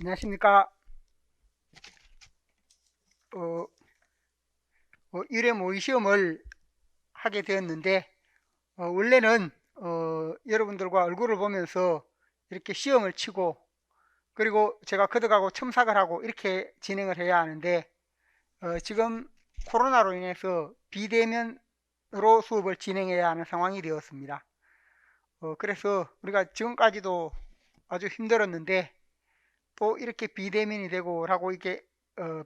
안녕하십니까. 1회 모의 시험을 하게 되었는데, 원래는 여러분들과 얼굴을 보면서 이렇게 시험을 치고, 그리고 제가 거듭하고 첨삭을 하고 이렇게 진행을 해야 하는데, 지금 코로나로 인해서 비대면으로 수업을 진행해야 하는 상황이 되었습니다. 그래서 우리가 지금까지도 아주 힘들었는데, 또 이렇게 비대면이 되고 라고 이게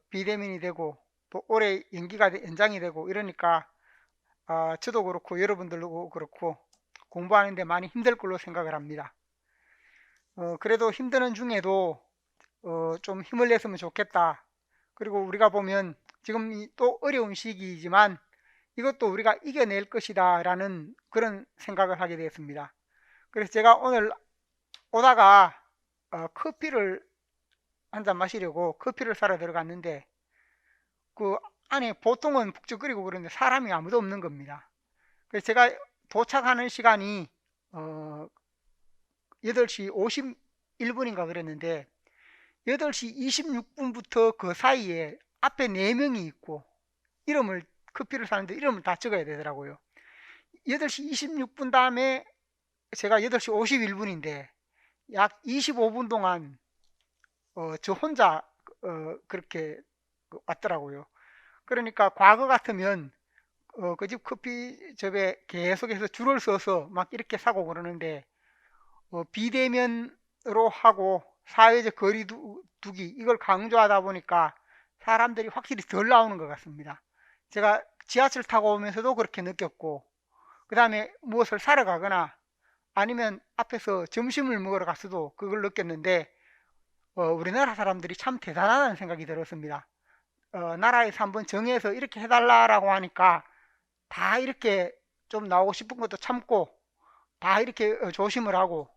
비대면이 되고 또 올해 연장이 되고 이러니까 저도 그렇고 여러분들도 그렇고 공부하는데 많이 힘들 걸로 생각을 합니다. 그래도 힘드는 중에도 좀 힘을 냈으면 좋겠다. 그리고 우리가 보면 지금 또 어려운 시기이지만 이것도 우리가 이겨낼 것이다 라는 그런 생각을 하게 되었습니다. 그래서 제가 오늘 오다가 커피를 한 잔 마시려고 커피를 사러 들어갔는데 그 안에 보통은 북적거리고 그러는데 사람이 아무도 없는 겁니다. 그래서 제가 도착하는 시간이 8시 51분인가 그랬는데 8시 26분부터 그 사이에 앞에 4명이 있고 커피를 사는데 이름을 다 적어야 되더라고요. 8시 26분 다음에 제가 8시 51분인데 약 25분 동안 저 혼자 그렇게 왔더라고요. 그러니까 과거 같으면 그 집 커피숍에 계속해서 줄을 서서 막 이렇게 사고 그러는데 비대면으로 하고 사회적 거리 두기 이걸 강조하다 보니까 사람들이 확실히 덜 나오는 것 같습니다. 제가 지하철 타고 오면서도 그렇게 느꼈고 그 다음에 무엇을 사러 가거나 아니면 앞에서 점심을 먹으러 갔어도 그걸 느꼈는데 우리나라 사람들이 참 대단하다는 생각이 들었습니다. 나라에서 한번 정해서 이렇게 해달라고 하니까 다 이렇게 좀 나오고 싶은 것도 참고 다 이렇게 조심을 하고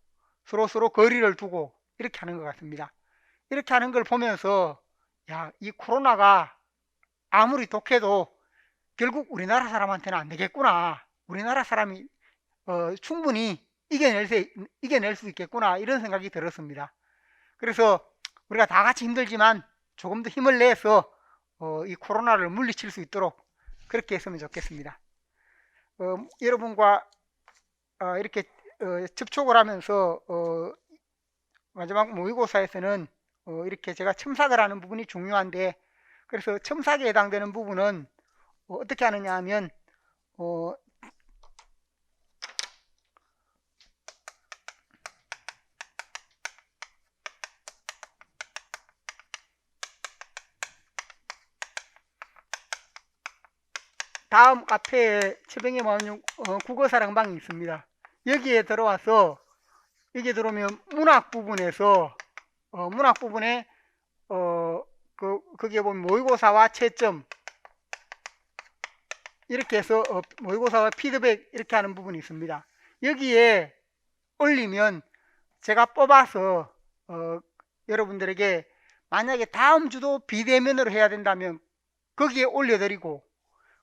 서로 거리를 두고 이렇게 하는 것 같습니다. 이렇게 하는 걸 보면서 야, 이 코로나가 아무리 독해도 결국 우리나라 사람한테는 안 되겠구나. 우리나라 사람이 충분히 이겨낼 수 있겠구나 이런 생각이 들었습니다. 그래서 우리가 다 같이 힘들지만 조금 더 힘을 내서 이 코로나를 물리칠 수 있도록 그렇게 했으면 좋겠습니다. 여러분과 이렇게 접촉을 하면서 마지막 모의고사에서는 이렇게 제가 첨삭을 하는 부분이 중요한데 그래서 첨삭에 해당되는 부분은 어떻게 하느냐 하면 다음 카페에 최병의 마음용 국어사랑방이 있습니다. 여기에 들어와서 여기에 들어오면 문학 부분에서 문학 부분에 거기에 보면 모의고사와 채점 이렇게 해서 모의고사와 피드백 이렇게 하는 부분이 있습니다. 여기에 올리면 제가 뽑아서 여러분들에게 만약에 다음 주도 비대면으로 해야 된다면 거기에 올려드리고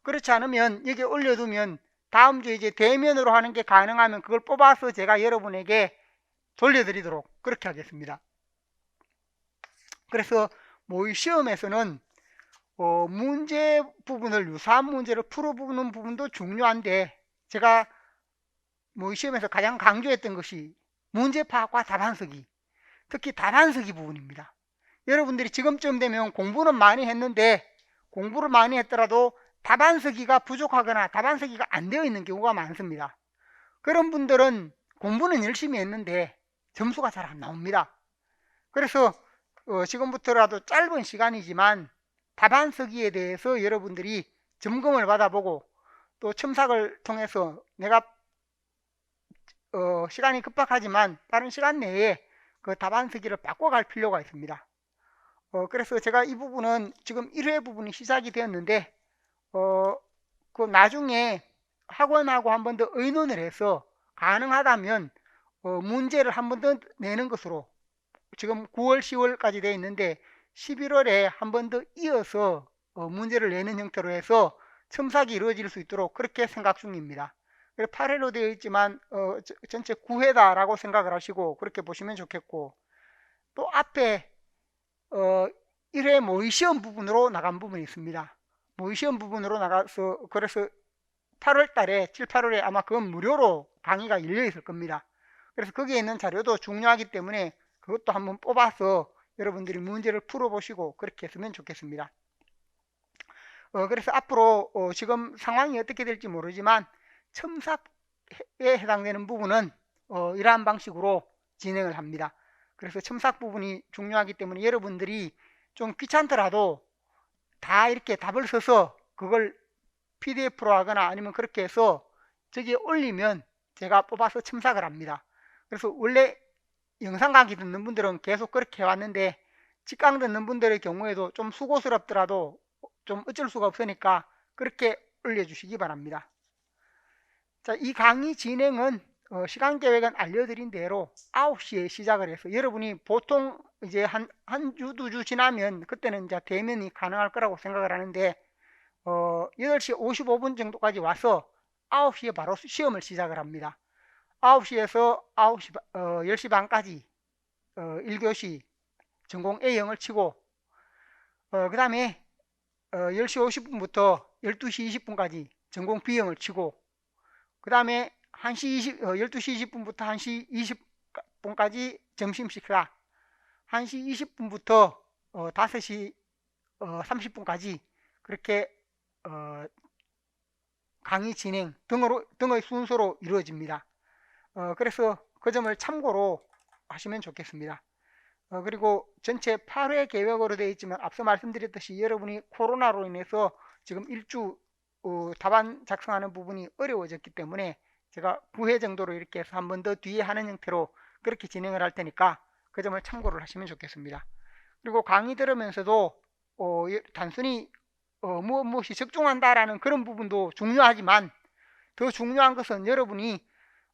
그렇지 않으면 여기에 올려두면 다음 주에 이제 대면으로 하는 게 가능하면 그걸 뽑아서 제가 여러분에게 돌려드리도록 그렇게 하겠습니다. 그래서 모의 시험에서는 문제 부분을 유사한 문제를 풀어보는 부분도 중요한데 제가 모의 시험에서 가장 강조했던 것이 문제 파악과 답안 쓰기, 특히 답안 쓰기 부분입니다. 여러분들이 지금쯤 되면 공부는 많이 했는데 공부를 많이 했더라도 답안 쓰기가 부족하거나 답안 쓰기가 안 되어 있는 경우가 많습니다. 그런 분들은 공부는 열심히 했는데 점수가 잘 안 나옵니다. 그래서 지금부터라도 짧은 시간이지만 답안 쓰기에 대해서 여러분들이 점검을 받아보고 또 첨삭을 통해서 내가 시간이 급박하지만 다른 시간 내에 그 답안 쓰기를 바꿔갈 필요가 있습니다. 그래서 제가 이 부분은 지금 1회 부분이 시작이 되었는데 그 나중에 학원하고 한 번 더 의논을 해서 가능하다면 문제를 한 번 더 내는 것으로 지금 9월 10월까지 되어 있는데 11월에 한 번 더 이어서 문제를 내는 형태로 해서 첨삭이 이루어질 수 있도록 그렇게 생각 중입니다. 8회로 되어 있지만 전체 9회다라고 생각을 하시고 그렇게 보시면 좋겠고 또 앞에 1회 모의 시험 부분으로 나간 부분이 있습니다. 모의 시험 부분으로 나가서 그래서 8월 달에 7, 8월에 아마 그건 무료로 강의가 열려 있을 겁니다. 그래서 거기에 있는 자료도 중요하기 때문에 그것도 한번 뽑아서 여러분들이 문제를 풀어보시고 그렇게 했으면 좋겠습니다. 그래서 앞으로 지금 상황이 어떻게 될지 모르지만 첨삭에 해당되는 부분은 이러한 방식으로 진행을 합니다. 그래서 첨삭 부분이 중요하기 때문에 여러분들이 좀 귀찮더라도 다 이렇게 답을 써서 그걸 PDF로 하거나 아니면 그렇게 해서 저기에 올리면 제가 뽑아서 첨삭을 합니다. 그래서 원래 영상 강의 듣는 분들은 계속 그렇게 해왔는데 직강 듣는 분들의 경우에도 좀 수고스럽더라도 좀 어쩔 수가 없으니까 그렇게 올려주시기 바랍니다. 자, 이 강의 진행은 시간 계획은 알려드린 대로 9시에 시작을 해서 여러분이 보통 이제 한 주, 2주 지나면 그때는 이제 대면이 가능할 거라고 생각을 하는데 8시 55분 정도까지 와서 9시에 바로 시험을 시작을 합니다. 9시에서 10시 반까지 1교시 전공 A형을 치고 그 다음에 10시 50분부터 12시 20분까지 전공 B형을 치고 그 다음에 12시 20분부터 1시 20분까지 점심 식사 1시 20분부터 5시 30분까지 그렇게 강의 진행 등의 순서로 이루어집니다. 그래서 그 점을 참고로 하시면 좋겠습니다. 그리고 전체 8회 계획으로 되어 있지만 앞서 말씀드렸듯이 여러분이 코로나로 인해서 지금 1주 답안 작성하는 부분이 어려워졌기 때문에 제가 9회 정도로 이렇게 해서 한 번 더 뒤에 하는 형태로 그렇게 진행을 할 테니까 그 점을 참고를 하시면 좋겠습니다. 그리고 강의 들으면서도 단순히 무엇이 적중한다라는 그런 부분도 중요하지만 더 중요한 것은 여러분이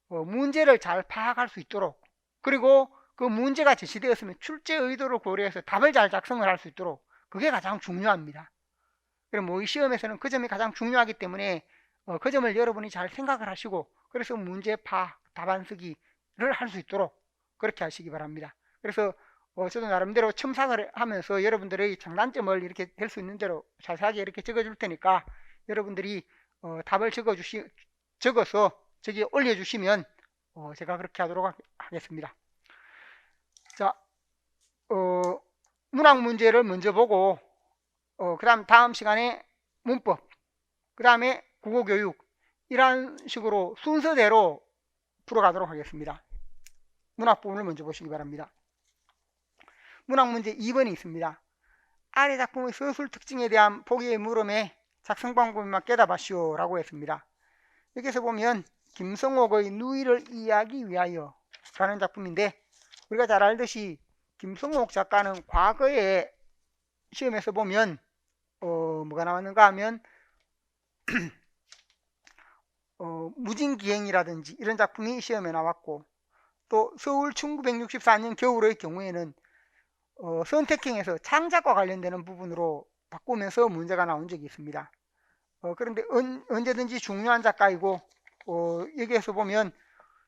문제를 잘 파악할 수 있도록 그리고 그 문제가 제시되었으면 출제 의도를 고려해서 답을 잘 작성을 할 수 있도록 그게 가장 중요합니다. 그럼 모의 시험에서는 그 점이 가장 중요하기 때문에 그 점을 여러분이 잘 생각을 하시고 그래서 문제 파악, 답안 쓰기를 할 수 있도록 그렇게 하시기 바랍니다. 그래서 저도 나름대로 첨삭을 하면서 여러분들의 장단점을 이렇게 될 수 있는 대로 자세하게 이렇게 적어줄 테니까 여러분들이 답을 적어서 저기에 올려주시면 제가 그렇게 하도록 하겠습니다. 자, 문학 문제를 먼저 보고 그 다음 시간에 문법, 그 다음에 국어교육 이런 식으로 순서대로 풀어가도록 하겠습니다. 문학 부분을 먼저 보시기 바랍니다. 문학 문제 2번이 있습니다. 아래 작품의 서술 특징에 대한 보기의 물음에 작성 방법만 깨닫아시오 라고 했습니다. 여기서 보면 김성옥의 누이를 이해하기 위하여 라는 작품인데 우리가 잘 알듯이 김성옥 작가는 과거에 시험에서 보면 뭐가 나왔는가 하면 무진기행이라든지 이런 작품이 시험에 나왔고 또 서울 1964년 겨울의 경우에는 선택형에서 창작과 관련되는 부분으로 바꾸면서 문제가 나온 적이 있습니다. 그런데 언제든지 중요한 작가이고 여기에서 보면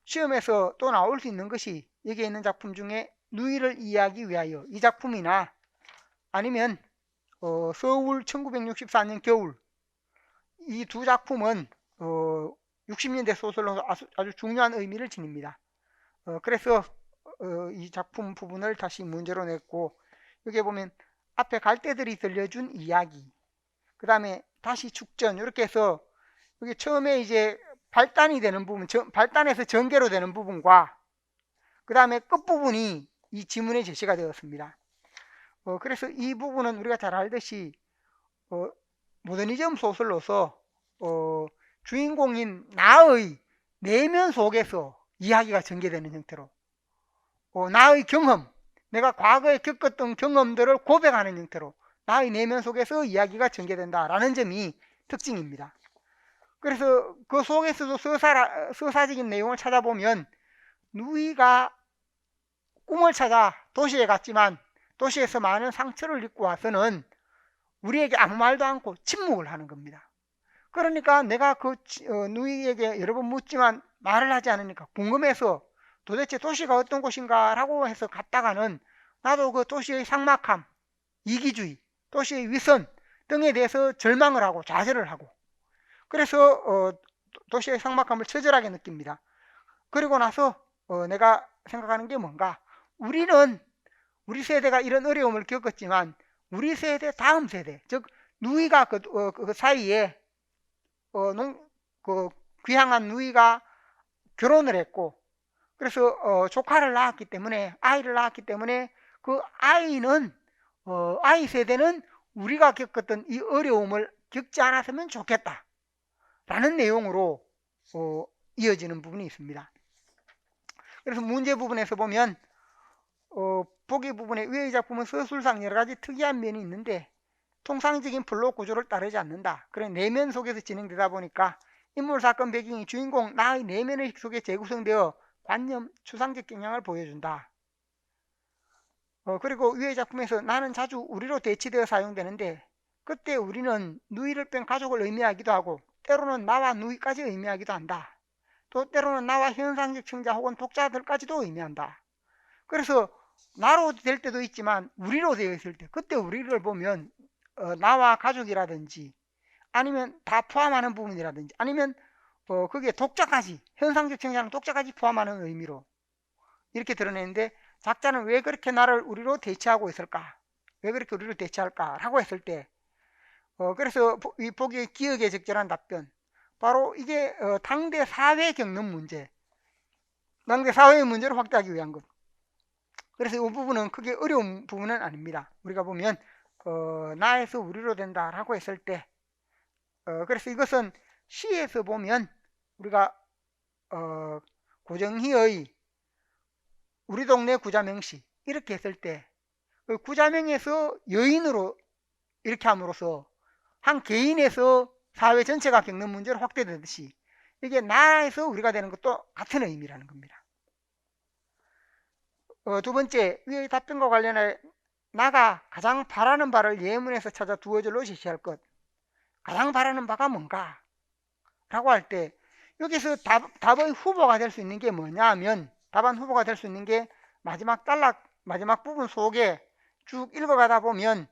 시험에서 또 나올 수 있는 것이 여기에 있는 작품 중에 누이를 이해하기 위하여 이 작품이나 아니면 서울 1964년 겨울 이 두 작품은 60년대 소설로 아주 중요한 의미를 지닙니다. 그래서 이 작품 부분을 다시 문제로 냈고 여기에 보면 앞에 갈대들이 들려준 이야기 그 다음에 다시 축전 이렇게 해서 여기 처음에 이제 발단이 되는 부분 발단에서 전개로 되는 부분과 그 다음에 끝부분이 이 지문에 제시가 되었습니다. 그래서 이 부분은 우리가 잘 알듯이 모더니즘 소설로서 주인공인 나의 내면 속에서 이야기가 전개되는 형태로 나의 경험, 내가 과거에 겪었던 경험들을 고백하는 형태로 나의 내면 속에서 이야기가 전개된다라는 점이 특징입니다. 그래서 그 속에서도 서사적인 내용을 찾아보면 누이가 꿈을 찾아 도시에 갔지만 도시에서 많은 상처를 입고 와서는 우리에게 아무 말도 않고 침묵을 하는 겁니다. 그러니까 내가 그 누이에게 여러 번 묻지만 말을 하지 않으니까 궁금해서 도대체 도시가 어떤 곳인가 라고 해서 갔다가는 나도 그 도시의 삭막함 이기주의, 도시의 위선 등에 대해서 절망을 하고 좌절을 하고, 그래서 도시의 삭막함을 처절하게 느낍니다. 그리고 나서 내가 생각하는 게 뭔가, 우리 세대가 이런 어려움을 겪었지만 우리 세대 다음 세대, 즉 누이가 그 사이에 귀향한 누이가 결혼을 했고, 그래서 조카를 낳았기 때문에, 아이를 낳았기 때문에 그 아이는 아이 세대는 우리가 겪었던 이 어려움을 겪지 않았으면 좋겠다 라는 내용으로 이어지는 부분이 있습니다. 그래서 문제 부분에서 보면 보기 부분에 위의 작품은 서술상 여러 가지 특이한 면이 있는데 통상적인 플롯 구조를 따르지 않는다. 그런 내면 속에서 진행되다 보니까 인물, 사건, 배경이 주인공 나의 내면의 속에 재구성되어 관념, 추상적 경향을 보여준다. 그리고 위의 작품에서 나는 자주 우리로 대치되어 사용되는데, 그때 우리는 누이를 뺀 가족을 의미하기도 하고 때로는 나와 누이까지 의미하기도 한다. 또 때로는 나와 현상적 청자 혹은 독자들까지도 의미한다. 그래서 나로 될 때도 있지만 우리로 되어 있을 때, 그때 우리를 보면 나와 가족이라든지 아니면 다 포함하는 부분이라든지 아니면 그게 독자까지, 현상적 청자는 독자까지 포함하는 의미로 이렇게 드러내는데, 작자는 왜 그렇게 나를 우리로 대체하고 있을까? 왜 그렇게 우리로 대체할까? 라고 했을 때 그래서 이 보기에 기억에 적절한 답변, 바로 이게 당대 사회 겪는 문제, 당대 사회의 문제를 확대하기 위한 것. 그래서 이 부분은 크게 어려운 부분은 아닙니다. 우리가 보면 나에서 우리로 된다라고 했을 때 그래서 이것은 시에서 보면 우리가 고정희의 우리 동네 구자명시 이렇게 했을 때 그 구자명에서 여인으로 이렇게 함으로써 한 개인에서 사회 전체가 겪는 문제를 확대되듯이 이게 나에서 우리가 되는 것도 같은 의미라는 겁니다. 두 번째, 위의 답변과 관련해 나가 가장 바라는 바를 예문에서 찾아 두어 줄로 제시할 것. 가장 바라는 바가 뭔가? 라고 할 때 여기서 답의 후보가 될 수 있는 게 뭐냐 하면, 답안 후보가 될 수 있는 게 마지막 단락, 마지막 부분 속에 쭉 읽어가다 보면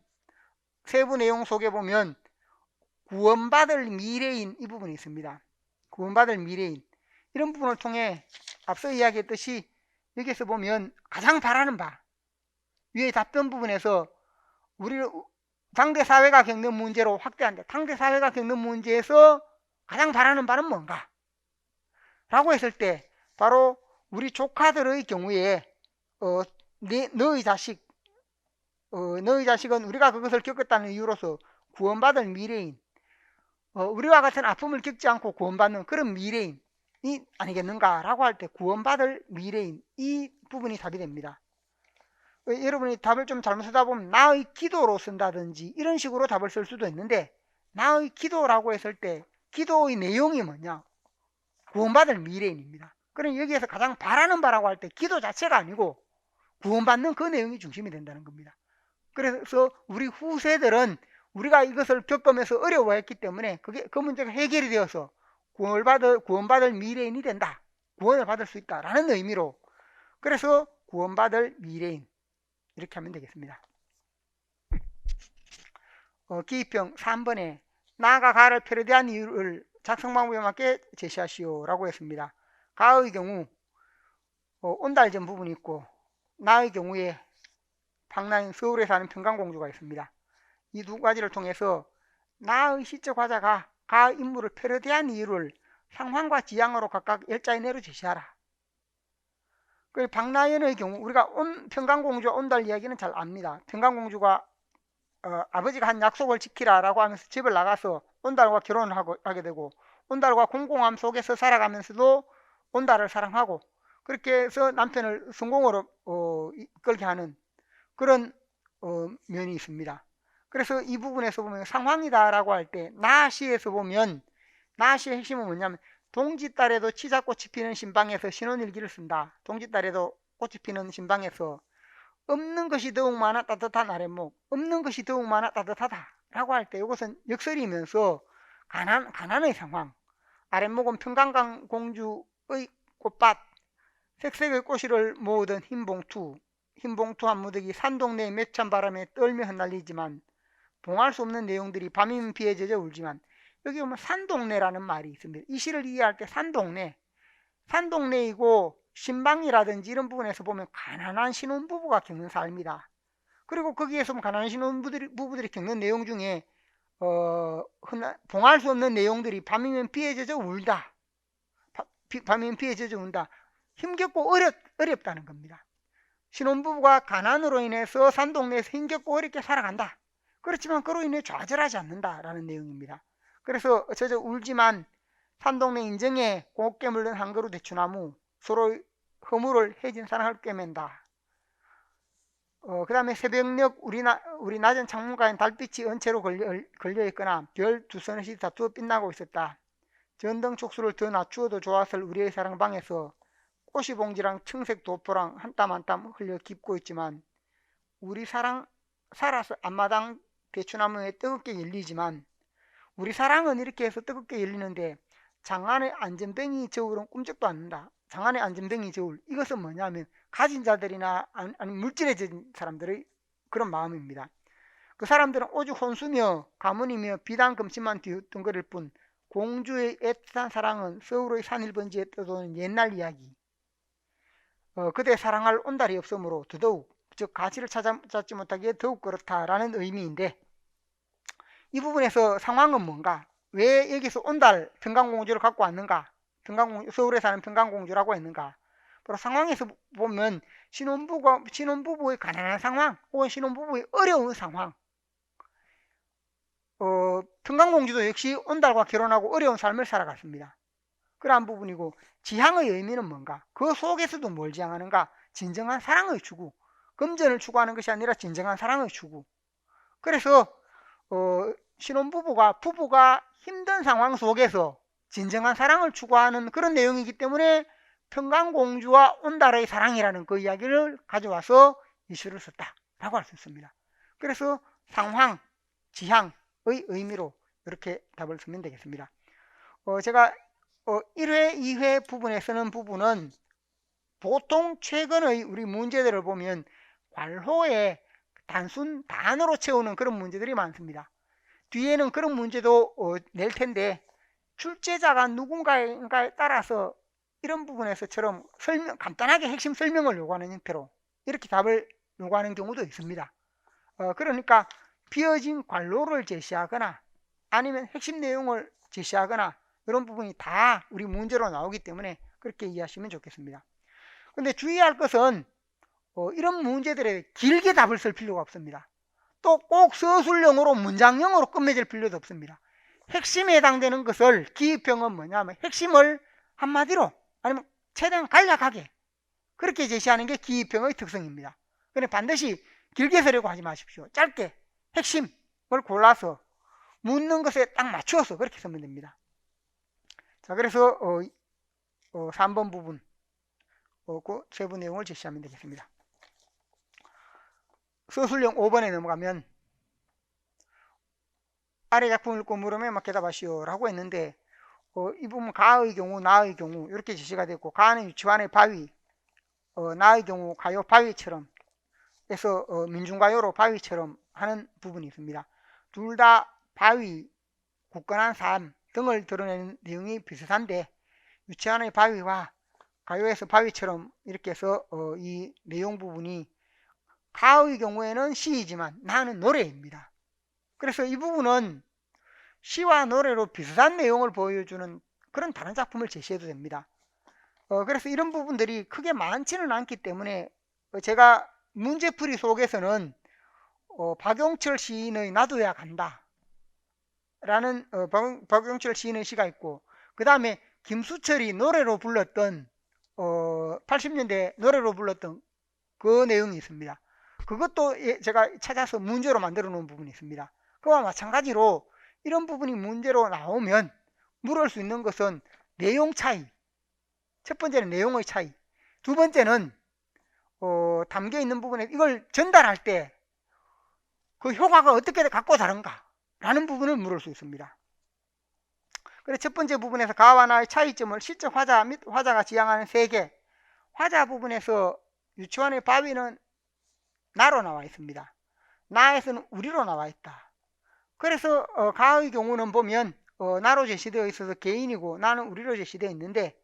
세부 내용 속에 보면 구원받을 미래인 이 부분이 있습니다. 구원받을 미래인, 이런 부분을 통해 앞서 이야기했듯이 여기서 보면 가장 바라는 바, 위의 답변 부분에서 우리를 당대 사회가 겪는 문제로 확대한다. 당대 사회가 겪는 문제에서 가장 바라는 바는 뭔가? 라고 했을 때 바로 우리 조카들의 경우에 너의 자식은 우리가 그것을 겪었다는 이유로서 구원받을 미래인, 우리와 같은 아픔을 겪지 않고 구원받는 그런 미래인이 아니겠는가 라고 할 때 구원받을 미래인, 이 부분이 답이 됩니다. 여러분이 답을 좀 잘못 쓰다 보면 나의 기도로 쓴다든지 이런 식으로 답을 쓸 수도 있는데, 나의 기도라고 했을 때 기도의 내용이 뭐냐? 구원받을 미래인입니다. 그럼 여기에서 가장 바라는 바라고 할 때 기도 자체가 아니고 구원받는 그 내용이 중심이 된다는 겁니다. 그래서 우리 후세들은 우리가 이것을 겪으면서 어려워했기 때문에 그 문제가 해결이 되어서 구원받을 미래인이 된다, 구원을 받을 수 있다라는 의미로, 그래서 구원받을 미래인 이렇게 하면 되겠습니다. 기입형 3번에 나가 가를 패러디한 이유를 작성 방법에 맞게 제시하시오 라고 했습니다. 가의 경우 온달전 부분이 있고, 나의 경우에 방나인 서울에 사는 평강공주가 있습니다. 이 두 가지를 통해서 나의 시적 화자가 가 인물을 패러디한 이유를 상황과 지향으로 각각 열자 이내로 제시하라. 그 박나연의 경우 우리가 평강공주와 온달 이야기는 잘 압니다. 평강공주가 아버지가 한 약속을 지키라라고 하면서 집을 나가서 온달과 결혼을 하게 되고, 온달과 공공함 속에서 살아가면서도 온달을 사랑하고, 그렇게 해서 남편을 성공으로 이끌게 하는 그런 면이 있습니다. 그래서 이 부분에서 보면 상황이다라고 할 때 나시에서 보면 나시의 핵심은 뭐냐면, 동짓달에도 치자꽃이 피는 신방에서 신혼일기를 쓴다. 동짓달에도 꽃이 피는 신방에서 없는 것이 더욱 많아 따뜻한 아랫목, 없는 것이 더욱 많아 따뜻하다 라고 할 때 이것은 역설이면서 가난의 상황, 아랫목은 평강강 공주의 꽃밭, 색색의 꼬시를 모으던 흰 봉투, 흰 봉투 한 무더기 산동네의 매찬 바람에 떨며 흩날리지만 봉할 수 없는 내용들이 밤이면 비에 젖어 울지만, 여기 보면 산동네라는 말이 있습니다. 이 시를 이해할 때 산동네이고 신방이라든지 이런 부분에서 보면 가난한 신혼부부가 겪는 삶이다. 그리고 거기에서 가난한 신혼부부들이 겪는 내용 중에 봉할 수 없는 내용들이 밤이면 비에 젖어 울다. 밤이면 비에 젖어 운다. 힘겹고 어렵다는 겁니다. 신혼부부가 가난으로 인해서 산동네에서 힘겹고 어렵게 살아간다. 그렇지만 그로 인해 좌절하지 않는다라는 내용입니다. 그래서 젖어 울지만 산동네 인정에 곱게 물든 한 그루 대추나무, 서로 허물을 해진 사랑을 꿰맨다. 그 다음에 새벽녘 우리 낮은 창문가엔 달빛이 은채로 걸려있거나 별 두 서너씩 다투어 빛나고 있었다. 전등 촉수를 더 낮추어도 좋았을 우리의 사랑방에서 꽃이 봉지랑 청색 도포랑 한 땀 한 땀 흘려 깊고 있지만, 우리 사랑 살아서 앞마당 대추나무에 뜨겁게 열리지만, 우리 사랑은 이렇게 해서 뜨겁게 열리는데 장안의 안전뱅이 저울은 꿈쩍도 않는다. 장안의 안전뱅이 저울, 이것은 뭐냐면 가진 자들이나 아니 물질에 진 사람들의 그런 마음입니다. 그 사람들은 오직 혼수며 가문이며 비단 금신만 뒤뚱거릴 뿐, 공주의 애틋한 사랑은 서울의 산일번지에 떠도는 옛날 이야기. 그대 사랑할 온달이 없으므로 더더욱, 즉 가치를 찾지 못하기에 더욱 그렇다라는 의미인데, 이 부분에서 상황은 뭔가, 왜 여기서 온달 평강공주를 갖고 왔는가, 서울에 사는 평강공주라고 했는가. 바로 상황에서 보면 신혼부부의 가난한 상황, 혹은 신혼부부의 어려운 상황, 평강공주도 역시 온달과 결혼하고 어려운 삶을 살아갔습니다. 그러한 부분이고, 지향의 의미는 뭔가, 그 속에서도 뭘 지향하는가, 진정한 사랑의 추구, 금전을 추구하는 것이 아니라 진정한 사랑의 추구. 그래서 부부가 힘든 상황 속에서 진정한 사랑을 추구하는 그런 내용이기 때문에 평강공주와 온달의 사랑이라는 그 이야기를 가져와서 이 시를 썼다라고 할 수 있습니다. 그래서 상황, 지향의 의미로 이렇게 답을 쓰면 되겠습니다. 제가 1회, 2회 부분에 쓰는 부분은 보통 최근의 우리 문제들을 보면 괄호에 단순 단어로 채우는 그런 문제들이 많습니다. 뒤에는 그런 문제도 낼 텐데, 출제자가 누군가에 따라서 이런 부분에서처럼 간단하게 핵심 설명을 요구하는 형태로 이렇게 답을 요구하는 경우도 있습니다. 그러니까 비어진 괄호를 제시하거나 아니면 핵심 내용을 제시하거나 이런 부분이 다 우리 문제로 나오기 때문에 그렇게 이해하시면 좋겠습니다. 근데 주의할 것은 이런 문제들에 길게 답을 쓸 필요가 없습니다. 또 꼭 서술형으로 문장형으로 끝맺을 필요도 없습니다. 핵심에 해당되는 것을 기입형은 뭐냐면 핵심을 한마디로 아니면 최대한 간략하게 그렇게 제시하는 게 기입형의 특성입니다. 그런데 반드시 길게 쓰려고 하지 마십시오. 짧게 핵심을 골라서 묻는 것에 딱 맞추어서 그렇게 쓰면 됩니다. 자, 그래서 3번 부분 그 세부 내용을 제시하면 되겠습니다. 서술형 5번에 넘어가면 아래 작품 읽고 물으면 막 대답하시오 라고 했는데, 이 부분 가의 경우 나의 경우 이렇게 제시가 됐고, 가는 유치원의 바위, 나의 경우 가요 바위처럼 해서 민중가요로 바위처럼 하는 부분이 있습니다. 둘 다 바위, 굳건한 삶 등을 드러내는 내용이 비슷한데, 유치원의 바위와 가요에서 바위처럼 이렇게 해서 이 내용 부분이 가의 경우에는 시이지만 나는 노래입니다. 그래서 이 부분은 시와 노래로 비슷한 내용을 보여주는 그런 다른 작품을 제시해도 됩니다. 그래서 이런 부분들이 크게 많지는 않기 때문에 제가 문제풀이 속에서는 박용철 시인의 나도야 간다 라는 박용철 시인의 시가 있고, 그 다음에 김수철이 노래로 불렀던 80년대 노래로 불렀던 그 내용이 있습니다. 그것도 제가 찾아서 문제로 만들어 놓은 부분이 있습니다. 그와 마찬가지로 이런 부분이 문제로 나오면 물을 수 있는 것은 내용 차이, 첫 번째는 내용의 차이, 두 번째는 담겨 있는 부분에 이걸 전달할 때 그 효과가 어떻게 갖고 다른가 라는 부분을 물을 수 있습니다. 그래서 첫 번째 부분에서 가와 나의 차이점을 시적 화자 및 화자가 지향하는 세계, 화자 부분에서 유치원의 바위는 나로 나와 있습니다. 나에서는 우리로 나와 있다. 그래서 가의 경우는 보면 나로 제시되어 있어서 개인이고 나는 우리로 제시되어 있는데,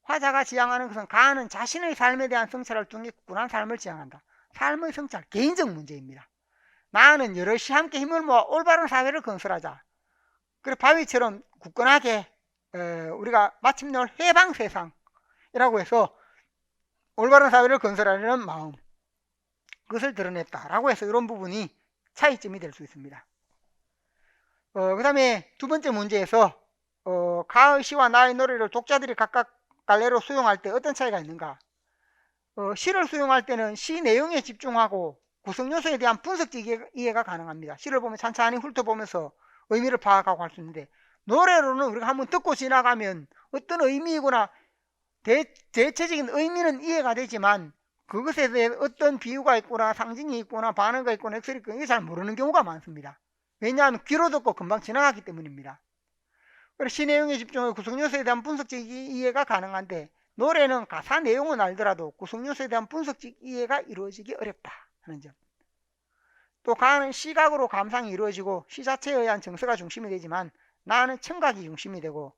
화자가 지향하는 것은 가는 자신의 삶에 대한 성찰을 통해 굳건한 삶을 지향한다. 삶의 성찰, 개인적 문제입니다. 나는 여럿이 함께 힘을 모아 올바른 사회를 건설하자. 그래 바위처럼 굳건하게 우리가 마침내 해방 세상이라고 해서 올바른 사회를 건설하려는 마음, 그것을 드러냈다라고 해서 이런 부분이 차이점이 될 수 있습니다. 그 다음에 두 번째 문제에서 가의 시와 나의 노래를 독자들이 각각 갈래로 수용할 때 어떤 차이가 있는가? 시를 수용할 때는 시 내용에 집중하고 구성 요소에 대한 분석적 이해가 가능합니다. 시를 보면 찬찬히 훑어보면서 의미를 파악하고 할 수 있는데, 노래로는 우리가 한번 듣고 지나가면 어떤 의미이거나 대체적인 의미는 이해가 되지만 그것에 대해 어떤 비유가 있거나 상징이 있거나 반응가 있거나 엑셀이 있거나 이게 잘 모르는 경우가 많습니다. 왜냐하면 귀로 듣고 금방 지나가기 때문입니다. 그래서 시 내용에 집중하고 구성 요소에 대한 분석적 이해가 가능한데, 노래는 가사 내용은 알더라도 구성 요소에 대한 분석적 이해가 이루어지기 어렵다 하는 점. 또 가는 시각으로 감상이 이루어지고 시 자체에 의한 정서가 중심이 되지만 나는 청각이 중심이 되고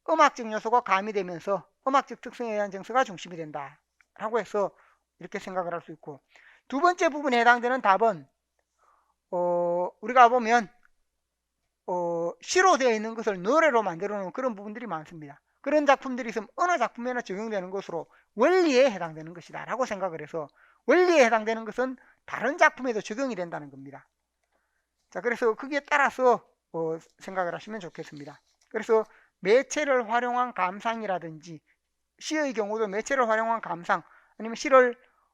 음악적 요소가 가미되면서 음악적 특성에 의한 정서가 중심이 된다 라고 해서 이렇게 생각을 할 수 있고, 두 번째 부분에 해당되는 답은 우리가 보면 시로 되어 있는 것을 노래로 만들어 놓은 그런 부분들이 많습니다. 그런 작품들이 있으면 어느 작품에나 적용되는 것으로 원리에 해당되는 것이다 라고 생각을 해서, 원리에 해당되는 것은 다른 작품에도 적용이 된다는 겁니다. 자, 그래서 거기에 따라서 생각을 하시면 좋겠습니다. 그래서 매체를 활용한 감상이라든지, 시의 경우도 매체를 활용한 감상, 아니면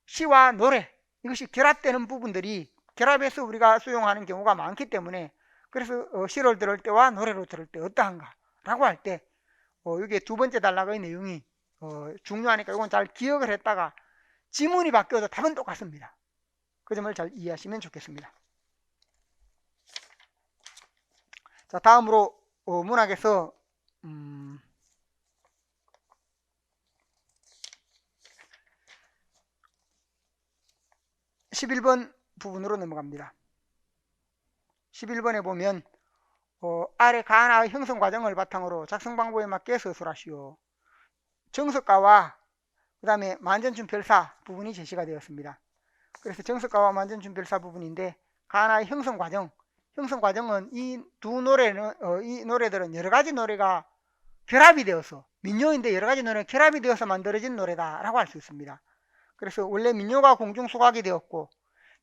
시와 노래, 이것이 결합되는 부분들이 결합해서 우리가 수용하는 경우가 많기 때문에, 그래서 시를 들을 때와 노래로 들을 때 어떠한가 라고 할 때 이게 두 번째 단락의 내용이 중요하니까 이건 잘 기억을 했다가 지문이 바뀌어도 답은 똑같습니다. 그 점을 잘 이해하시면 좋겠습니다. 자, 다음으로 문학에서 11번 부분으로 넘어갑니다. 11번에 보면 아래 가나의 형성 과정을 바탕으로 작성 방법에 맞게 서술하시오. 정석가와 그 다음에 만전춘 별사 부분이 제시가 되었습니다. 그래서 정석가와 만전춘 별사 부분인데, 가나의 형성 과정은 이 두 노래는 이 노래들은 여러 가지 노래가 결합이 되어서, 민요인데 여러 가지 노래가 결합이 되어서 만들어진 노래다라고 할 수 있습니다. 그래서 원래 민요가 공중소각이 되었고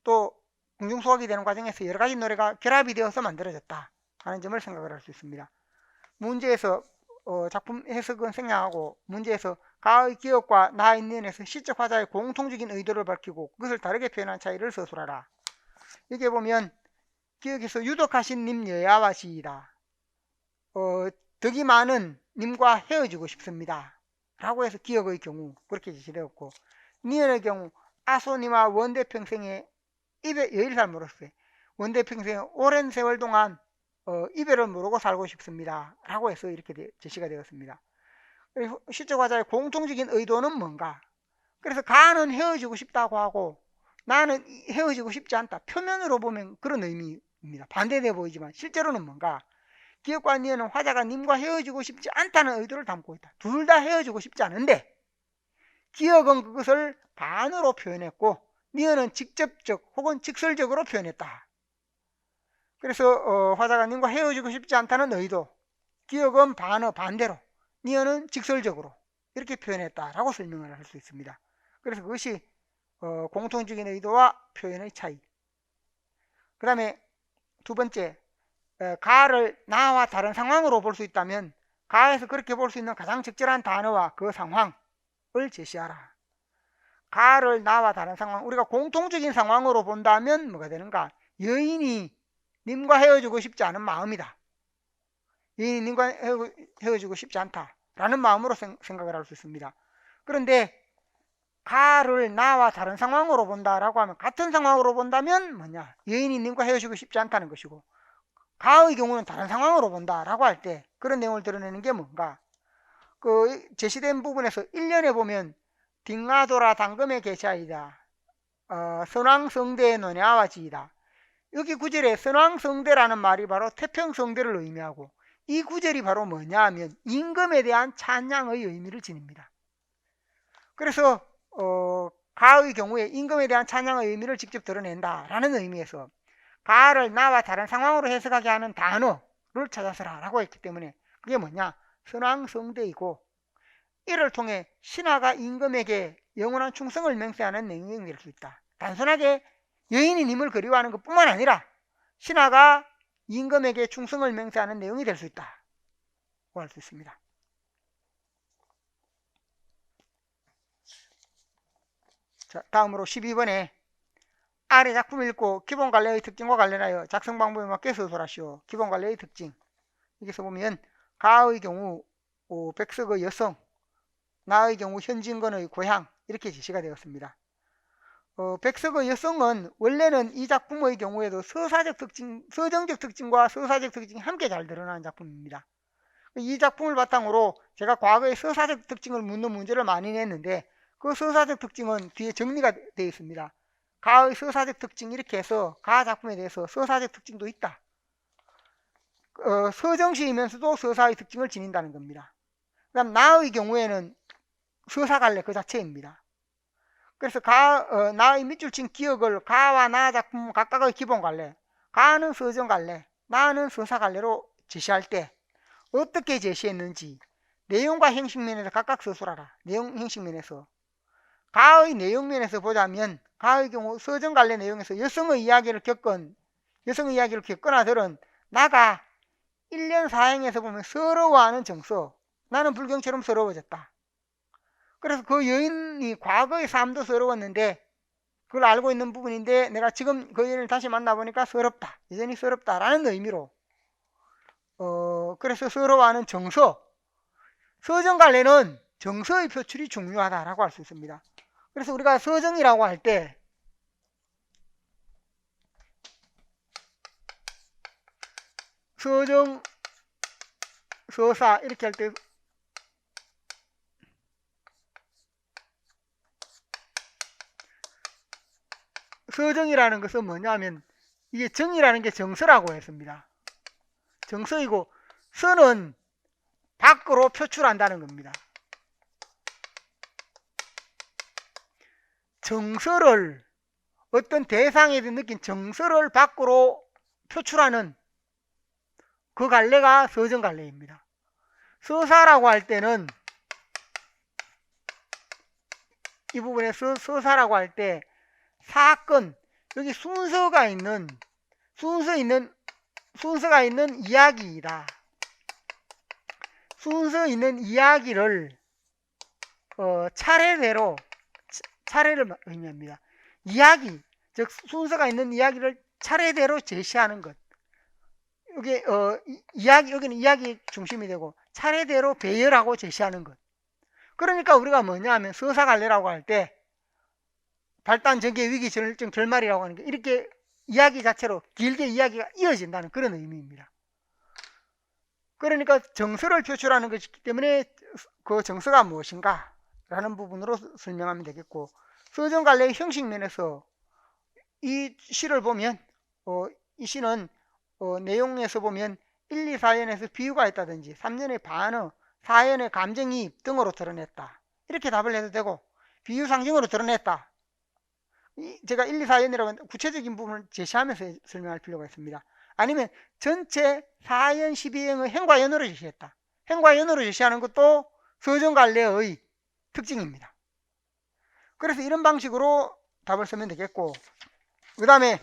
또 공중소각이 되는 과정에서 여러 가지 노래가 결합이 되어서 만들어졌다 하는 점을 생각을 할 수 있습니다. 문제에서 작품 해석은 생략하고 문제에서 가의 기억과 나의 면에서 시적 화자의 공통적인 의도를 밝히고 그것을 다르게 표현한 차이를 서술하라. 여기에 보면 기억에서 유독하신 님 여야와 시이다. 덕이 많은 님과 헤어지고 싶습니다 라고 해서 기억의 경우 그렇게 제시되었고, 니은의 경우 아소님과 원대평생에 이별을 잘 모르겠어요. 원대평생에 오랜 세월 동안 이별을 모르고 살고 싶습니다 라고 해서 이렇게 제시가 되었습니다. 그리고 시적 화자의 공통적인 의도는 뭔가? 그래서 가는 헤어지고 싶다고 하고 나는 헤어지고 싶지 않다. 표면으로 보면 그런 의미입니다. 반대돼 보이지만 실제로는 뭔가? 기억과 니은은 화자가 님과 헤어지고 싶지 않다는 의도를 담고 있다. 둘 다 헤어지고 싶지 않은데 기억은 그것을 반으로 표현했고 니은은 직접적 혹은 직설적으로 표현했다. 그래서 화자가 님과 헤어지고 싶지 않다는 의도, 기억은 반대로, 니은은 직설적으로 이렇게 표현했다라고 설명을 할 수 있습니다. 그래서 그것이 공통적인 의도와 표현의 차이. 그 다음에 두 번째, 가를 나와 다른 상황으로 볼 수 있다면 가에서 그렇게 볼 수 있는 가장 적절한 단어와 그 상황을 제시하라. 가를 나와 다른 상황, 우리가 공통적인 상황으로 본다면 뭐가 되는가? 여인이 님과 헤어지고 싶지 않은 마음이다. 여인이 님과 헤어지고 싶지 않다라는 마음으로 생각을 할 수 있습니다. 그런데 가를 나와 다른 상황으로 본다라고 하면 같은 상황으로 본다면 뭐냐? 여인이 님과 헤어지고 싶지 않다는 것이고, 가의 경우는 다른 상황으로 본다라고 할 때 그런 내용을 드러내는 게 뭔가? 그 제시된 부분에서 1년에 보면 딩가도라 당금의 계차이다. 선왕성대의 논야와 지이다. 여기 구절에 선왕성대라는 말이 바로 태평성대를 의미하고, 이 구절이 바로 뭐냐 하면 임금에 대한 찬양의 의미를 지닙니다. 그래서 가의 경우에 임금에 대한 찬양의 의미를 직접 드러낸다라는 의미에서 가를 나와 다른 상황으로 해석하게 하는 단어를 찾아서라 라고 했기 때문에 그게 뭐냐, 선왕성대이고, 이를 통해 신하가 임금에게 영원한 충성을 맹세하는 내용이 될 수 있다. 단순하게 여인이님을 그리워하는 것뿐만 아니라 신하가 임금에게 충성을 맹세하는 내용이 될 수 있다고 할 수 있습니다. 자, 다음으로 12번에 아래 작품 읽고 기본 관례의 특징과 관련하여 작성 방법에 맞게 서술하시오. 기본 관례의 특징, 여기서 보면 가의 경우 백석의 여성, 나의 경우 현진건의 고향, 이렇게 제시가 되었습니다. 백석의 여성은 원래는 이 작품의 경우에도 서사적 특징, 서정적 특징과 서사적 특징이 함께 잘 드러나는 작품입니다. 이 작품을 바탕으로 제가 과거에 서사적 특징을 묻는 문제를 많이 냈는데, 그 서사적 특징은 뒤에 정리가 되어 있습니다. 가의 서사적 특징, 이렇게 해서 가 작품에 대해서 서사적 특징도 있다. 서정시이면서도 서사의 특징을 지닌다는 겁니다. 그 다음 나의 경우에는 서사갈래 그 자체입니다. 그래서 나의 밑줄 친 기억을 가와 나 작품 각각의 기본 갈래, 가는 서정 갈래, 나는 서사 갈래로 제시할 때 어떻게 제시했는지 내용과 형식면에서 각각 서술하라. 내용 형식면에서 가의 내용면에서 보자면 가의 경우 서정 갈래 내용에서 여성의 이야기를 겪거나 들은 나가 1년 사행에서 보면 서러워하는 정서, 나는 불경처럼 서러워졌다. 그래서 그 여인이 과거의 삶도 서러웠는데 그걸 알고 있는 부분인데 내가 지금 그 여인을 다시 만나보니까 서럽다, 여전히 서럽다라는 의미로 그래서 서러워하는 정서, 서정갈래는 정서의 표출이 중요하다라고 할 수 있습니다. 그래서 우리가 서정이라고 할 때 서정, 서사 이렇게 할 때 서정이라는 것은 뭐냐면 이게 정이라는 게 정서라고 했습니다. 정서이고 서는 밖으로 표출한다는 겁니다. 정서를, 어떤 대상에서 느낀 정서를 밖으로 표출하는 그 갈래가 서정갈래입니다. 서사라고 할 때는 이 부분에 서사라고 할 때 사건, 여기 순서가 있는 이야기이다. 순서 있는 이야기를 차례를 의미합니다. 이야기, 즉 순서가 있는 이야기를 차례대로 제시하는 것. 여기 여기는 이야기 중심이 되고 차례대로 배열하고 제시하는 것. 그러니까 우리가 뭐냐 하면 서사갈래라고 할 때 발단 전개 위기 절정 결말이라고 하는 게 이렇게 이야기 자체로 길게 이야기가 이어진다는 그런 의미입니다. 그러니까 정서를 표출하는 것이기 때문에 그 정서가 무엇인가 라는 부분으로 설명하면 되겠고, 서정갈래의 형식면에서 이 시를 보면 이 시는 내용에서 보면 1, 2, 4연에서 비유가 있다든지 3연의 반어, 4연의 감정이입 등으로 드러냈다, 이렇게 답을 해도 되고, 비유 상징으로 드러냈다, 제가 1, 2, 4연이라고 구체적인 부분을 제시하면서 설명할 필요가 있습니다. 아니면 전체 4연 12행의 행과연으로 제시했다, 행과연으로 제시하는 것도 서정갈래의 특징입니다. 그래서 이런 방식으로 답을 쓰면 되겠고, 그 다음에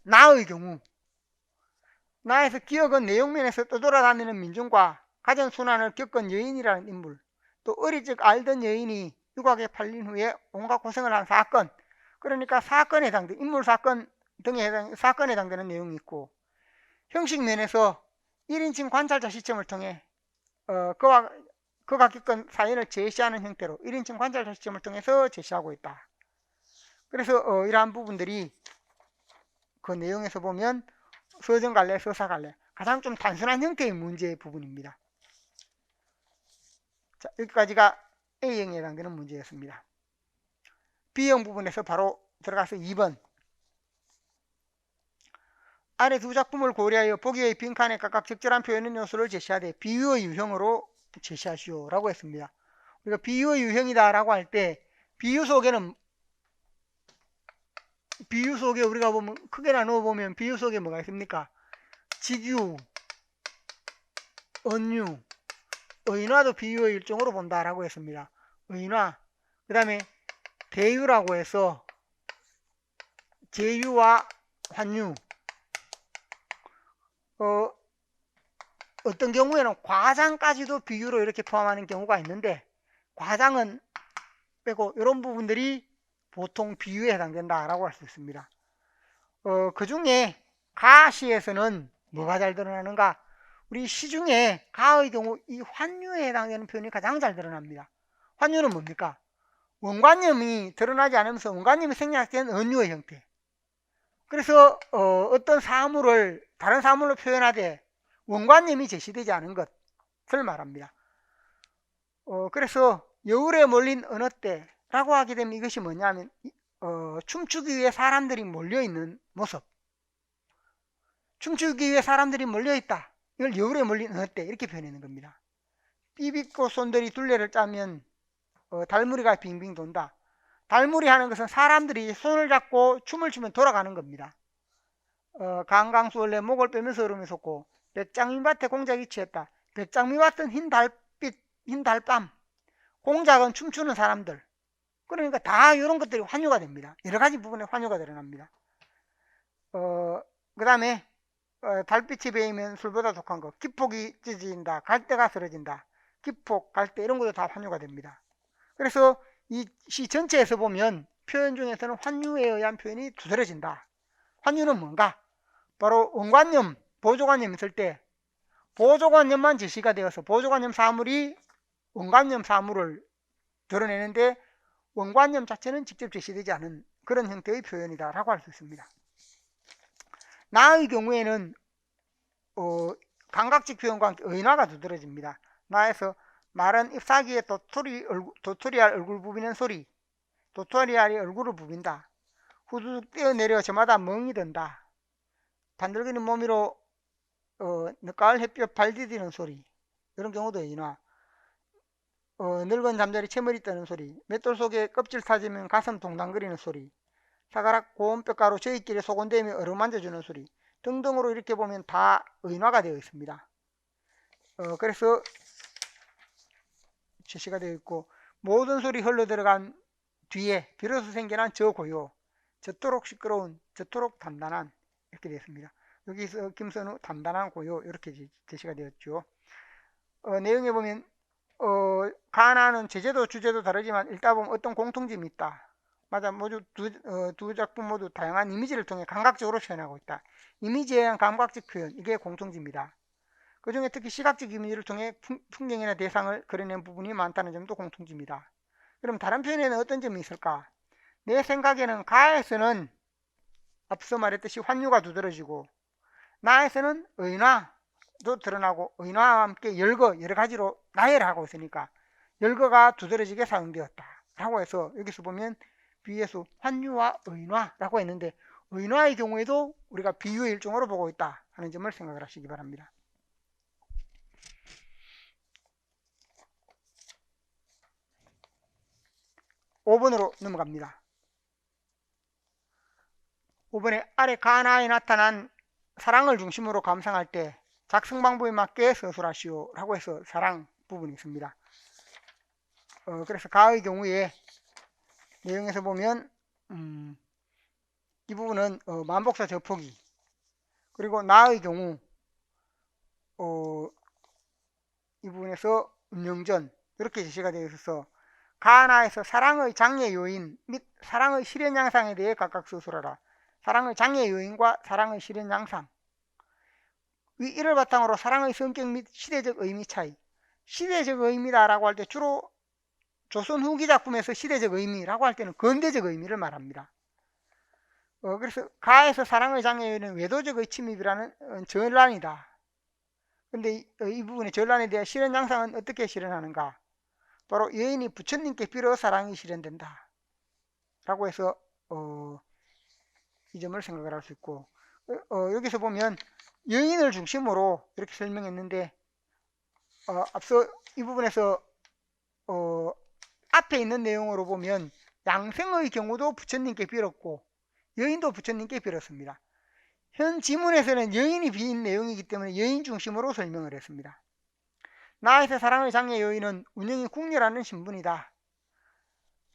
나의 경우, 나에서 기억은 내용면에서 떠돌아다니는 민중과 가정순환을 겪은 여인이라는 인물, 또 어릴 적 알던 여인이 유곽에 팔린 후에 온갖 고생을 한 사건, 그러니까 사건에 해당되는 인물 사건 등에 사건에 해당되는 내용이 있고, 형식 면에서 1인칭 관찰자 시점을 통해 그가 겪은 사연을 제시하는 형태로 1인칭 관찰자 시점을 통해서 제시하고 있다. 그래서 이러한 부분들이 그 내용에서 보면 서정갈래, 서사갈래 가장 좀 단순한 형태의 문제의 부분입니다. 자, 여기까지가 A형에 해당되는 문제였습니다. B형 부분에서 바로 들어가서 2번. 아래 두 작품을 고려하여 보기의 빈칸에 각각 적절한 표현 요소를 제시하되 비유의 유형으로 제시하시오 라고 했습니다. 우리가 비유의 유형이다 라고 할 때 비유 속에 우리가 보면 크게 나누어 보면 비유 속에 뭐가 있습니까? 직유, 언유, 의인화도 비유의 일종으로 본다 라고 했습니다. 의인화, 그 다음에 대유라고 해서 제유와 환유, 어떤 경우에는 과장까지도 비유로 이렇게 포함하는 경우가 있는데, 과장은 빼고 이런 부분들이 보통 비유에 해당된다라고 할 수 있습니다. 그 중에 가시에서는 뭐가 잘 드러나는가? 우리 시 중에 가의 경우 이 환유에 해당되는 표현이 가장 잘 드러납니다. 환유는 뭡니까? 원관념이 드러나지 않으면서 원관념이 생략된 언유의 형태. 그래서 어떤 사물을 다른 사물로 표현하되 원관념이 제시되지 않은 것을 말합니다. 그래서 여울에 몰린 어느 때라고 하게 되면 이것이 뭐냐면 춤추기 위해 사람들이 몰려있는 모습. 춤추기 위해 사람들이 몰려있다. 이걸 여울에 몰린 어느 때 이렇게 표현하는 겁니다. 삐빅꽃 손들이 둘레를 짜면 달무리가 빙빙 돈다. 달무리 하는 것은 사람들이 손을 잡고 춤을 추면 돌아가는 겁니다. 강강수 원래 목을 빼면서 얼음이 솟고 백장미밭에 공작이 취했다. 백장미밭은 흰 달빛, 흰 달밤. 공작은 춤추는 사람들. 그러니까 다 이런 것들이 환유가 됩니다. 여러 가지 부분에 환유가 드러납니다. 그 다음에 달빛이 배이면 술보다 독한 것. 기폭이 찢어진다. 갈대가 쓰러진다. 기폭, 갈대 이런 것도 다 환유가 됩니다. 그래서 이 시 전체에서 보면 표현 중에서는 환유에 의한 표현이 두드러진다. 환유는 뭔가? 바로 원관념, 보조관념이 있을 때 보조관념만 제시가 되어서 보조관념 사물이 원관념 사물을 드러내는데 원관념 자체는 직접 제시되지 않은 그런 형태의 표현이다 라고 할 수 있습니다. 나의 경우에는 감각적 표현과 함께 의인화가 두드러집니다. 나에서 말은 잎사귀에 도토리알 얼굴 부비는 소리. 도토리알이 얼굴을 부빈다. 후두둑 뛰어내려 저마다 멍이 든다. 반들거리는 몸 위로 늦가을 햇볕 발 디디는 소리. 이런 경우도 의인화. 늙은 잠자리 채머리 뜨는 소리. 맷돌 속에 껍질 타지면 가슴 동당거리는 소리. 사가락 고운 뼈가루 저희끼리 소곤대며 어루만져주는 소리 등등으로 이렇게 보면 다 의인화가 되어 있습니다. 그래서 제시가 되어 있고 모든 소리 흘러들어간 뒤에 비로소 생겨난 저 고요, 저토록 시끄러운, 저토록 단단한 이렇게 되어 있습니다. 여기서 김선우 단단한 고요 이렇게 제시가 되었죠. 내용에 보면 가나는 제재도 주제도 다르지만 읽다 보면 어떤 공통점이 있다. 맞아, 모두 두 작품 모두 다양한 이미지를 통해 감각적으로 표현하고 있다. 이미지에 의한 감각적 표현, 이게 공통점이다. 그 중에 특히 시각적 이미지를 통해 풍경이나 대상을 그려낸 부분이 많다는 점도 공통점이다. 그럼 다른 표현에는 어떤 점이 있을까? 내 생각에는 가에서는 앞서 말했듯이 환유가 두드러지고 나에서는 의인화도 드러나고 의인화와 함께 열거, 여러 가지로 나열을 하고 있으니까 열거가 두드러지게 사용되었다 라고 해서 여기서 보면 비유에서 환유와 의인화라고 했는데 의인화의 경우에도 우리가 비유의 일종으로 보고 있다 하는 점을 생각을 하시기 바랍니다. 5번으로 넘어갑니다. 5번에 아래 가나에 나타난 사랑을 중심으로 감상할 때 작성 방법에 맞게 서술하시오 라고 해서 사랑 부분이 있습니다. 그래서 가의 경우에 내용에서 보면 이 부분은 만복사 접촉이, 그리고 나의 경우 이 부분에서 음영전 이렇게 제시가 되어 있어서 가나에서 사랑의 장애 요인 및 사랑의 실현 양상에 대해 각각 서술하라. 사랑의 장애 요인과 사랑의 실현 양상, 이를 바탕으로 사랑의 성격 및 시대적 의미 차이. 시대적 의미다라고 할 때 주로 조선 후기 작품에서 시대적 의미라고 할 때는 근대적 의미를 말합니다. 그래서 가에서 사랑의 장애 요인은 외도적의 침입이라는 전란이다. 근데 이 부분의 전란에 대한 실현 양상은 어떻게 실현하는가? 바로 여인이 부처님께 빌어 사랑이 실현된다. 라고 해서 이 점을 생각을 할 수 있고, 여기서 보면 여인을 중심으로 이렇게 설명했는데, 앞서 이 부분에서 앞에 있는 내용으로 보면 양생의 경우도 부처님께 빌었고 여인도 부처님께 빌었습니다. 현 지문에서는 여인이 빈 내용이기 때문에 여인 중심으로 설명을 했습니다. 나에서 사랑의 장애 여인은 운영이 궁녀라는 신분이다.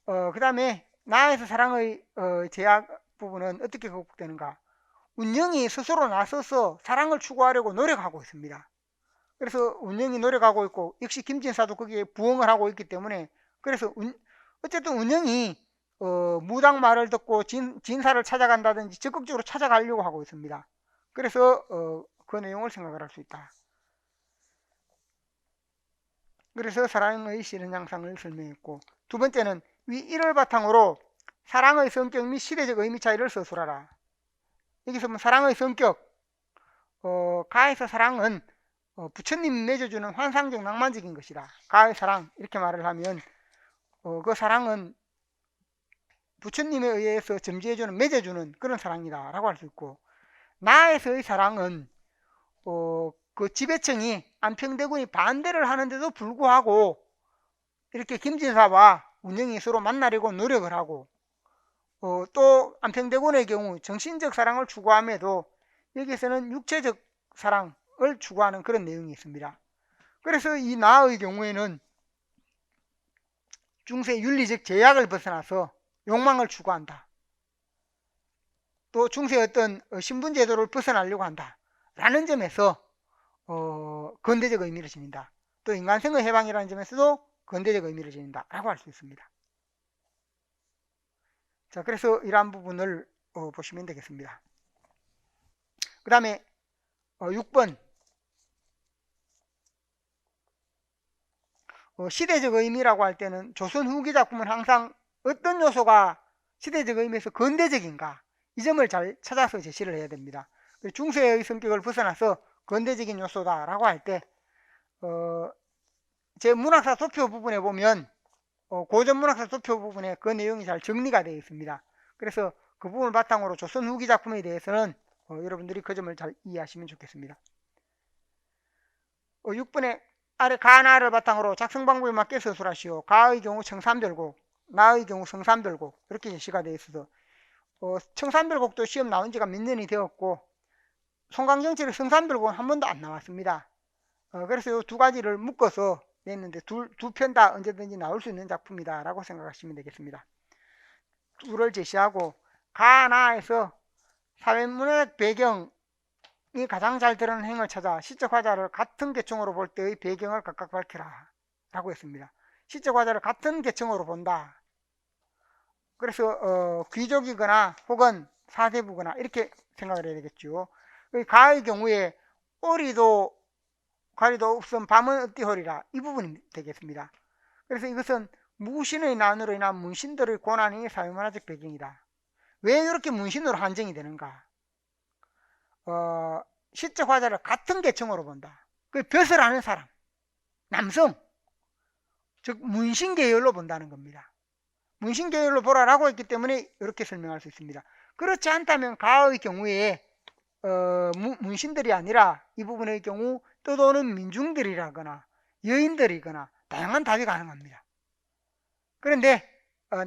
그 다음에 나에서 사랑의 제약 부분은 어떻게 극복되는가? 운영이 스스로 나서서 사랑을 추구하려고 노력하고 있습니다. 그래서 운영이 노력하고 있고 역시 김진사도 거기에 부응을 하고 있기 때문에 그래서 어쨌든 운영이 무당 말을 듣고 진사를 찾아간다든지 적극적으로 찾아가려고 하고 있습니다. 그래서 그 내용을 생각을 할 수 있다. 그래서 사랑의 실현 양상을 설명했고, 두 번째는 위 1을 바탕으로 사랑의 성격 및 시대적 의미 차이를 서술하라. 여기서 뭐 사랑의 성격, 가에서 사랑은 부처님이 맺어주는 환상적 낭만적인 것이다. 가의 사랑 이렇게 말을 하면 그 사랑은 부처님에 의해서 점지해주는 맺어주는 그런 사랑이다 라고 할 수 있고, 나에서의 사랑은 그 지배층이 안평대군이 반대를 하는데도 불구하고 이렇게 김진사와 운영이 서로 만나려고 노력을 하고, 또 안평대군의 경우 정신적 사랑을 추구함에도 여기서는 육체적 사랑을 추구하는 그런 내용이 있습니다. 그래서 이 나의 경우에는 중세 윤리적 제약을 벗어나서 욕망을 추구한다. 또 중세의 어떤 신분제도를 벗어나려고 한다. 라는 점에서 근대적 의미를 지닌다. 또 인간성의 해방이라는 점에서도 근대적 의미를 지닌다. 라고 할 수 있습니다. 자, 그래서 이러한 부분을 보시면 되겠습니다. 그 다음에 6번 시대적 의미라고 할 때는 조선 후기 작품은 항상 어떤 요소가 시대적 의미에서 근대적인가 이 점을 잘 찾아서 제시를 해야 됩니다. 중세의 성격을 벗어나서 근대적인 요소다라고 할 때 제 문학사 도표 부분에 보면 고전 문학사 도표 부분에 그 내용이 잘 정리가 되어 있습니다. 그래서 그 부분을 바탕으로 조선 후기 작품에 대해서는 여러분들이 그 점을 잘 이해하시면 좋겠습니다. 6번에 아래 가나를 바탕으로 작성 방법에 맞게 서술하시오. 가의 경우 청삼별곡, 나의 경우 성삼별곡 이렇게 제시가 되어 있어서 청삼별곡도 시험 나온 지가 몇 년이 되었고 송강정철의 성삼별곡은 한 번도 안 나왔습니다. 그래서 이 두 가지를 묶어서 냈는데 두 편 다 언제든지 나올 수 있는 작품이다 라고 생각하시면 되겠습니다. 둘을 제시하고 가나에서 사회문화적 배경이 가장 잘 드러나는 행을 찾아 시적 화자를 같은 계층으로 볼 때의 배경을 각각 밝혀라 라고 했습니다. 시적 화자를 같은 계층으로 본다. 그래서 귀족이거나 혹은 사대부거나 이렇게 생각을 해야 되겠죠. 가의 경우에 오리도 가리도 없음 밤은 어띠허리라 이 부분이 되겠습니다. 그래서 이것은 무신의 난으로 인한 문신들의 고난이 사회문화적 배경이다. 왜 이렇게 문신으로 한정이 되는가? 시적 화자를 같은 계층으로 본다. 그 벼슬 하는 사람, 남성, 즉 문신 계열로 본다는 겁니다. 문신 계열로 보라라고 했기 때문에 이렇게 설명할 수 있습니다. 그렇지 않다면 가의 경우에 문신들이 아니라 이 부분의 경우 떠도는 민중들이라거나 여인들이거나 다양한 답이 가능합니다. 그런데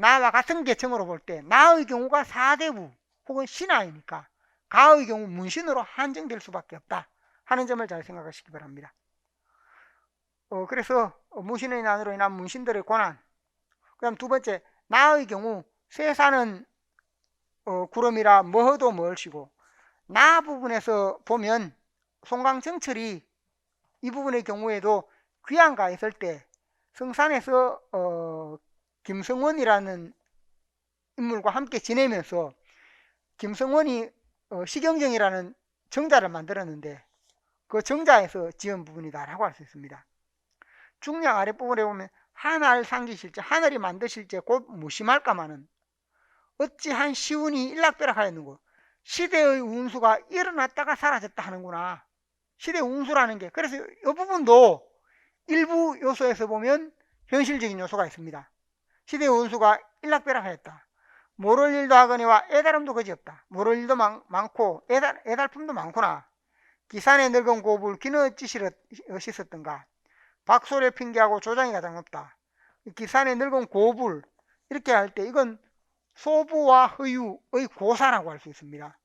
나와 같은 계층으로 볼 때 나의 경우가 사대부 혹은 신하이니까 가의 경우 문신으로 한정될 수밖에 없다 하는 점을 잘 생각하시기 바랍니다. 그래서 무신의 난으로 인한 문신들의 고난, 그 다음 두 번째 나의 경우 쇠사는 구름이라 머허도 멀시고 나 부분에서 보면 송강정철이 이 부분의 경우에도 귀양가 있을 때 성산에서 김성원이라는 인물과 함께 지내면서 김성원이 시경정이라는 정자를 만들었는데 그 정자에서 지은 부분이다 라고 할 수 있습니다. 중량 아랫부분에 보면 하늘 상기실제 하늘이 만드실제 곧 무심할까마는 어찌한 시운이 일락벼락하였는고 시대의 운수가 일어났다가 사라졌다 하는구나. 시대의 운수라는 게 그래서 이 부분도 일부 요소에서 보면 현실적인 요소가 있습니다. 시대의 운수가 일락벼락하였다. 모를 일도 하거니와 애달음도 그지없다. 모를 일도 많고 애달품도 많구나. 기산의 늙은 고불 귀는 어찌 씻었던가. 박소를 핑계하고 조장이 가장 없다. 기산의 늙은 고불 이렇게 할 때 이건 소부와 허유의 고사라고 할 수 있습니다.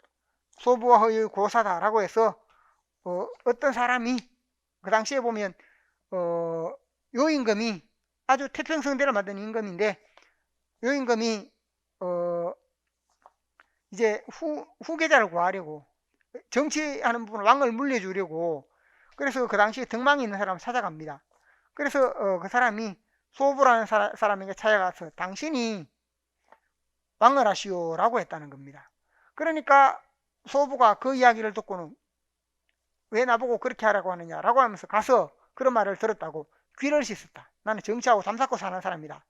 소부와 허유의 고사다라고 해서 어떤 사람이 그 당시에 보면 요임금이 아주 태평성대를 만든 임금인데 요임금이 이제 후계자를 구하려고 정치하는 부분 왕을 물려주려고 그래서 그 당시에 덕망이 있는 사람을 찾아갑니다. 그래서 그 사람이 소부라는 사람에게 찾아가서 당신이 왕을 하시오라고 했다는 겁니다. 그러니까 소부가 그 이야기를 듣고는 왜 나보고 그렇게 하라고 하느냐라고 하면서 가서 그런 말을 들었다고 귀를 씻었다. 나는 정치하고 담쌓고 사는 사람이다.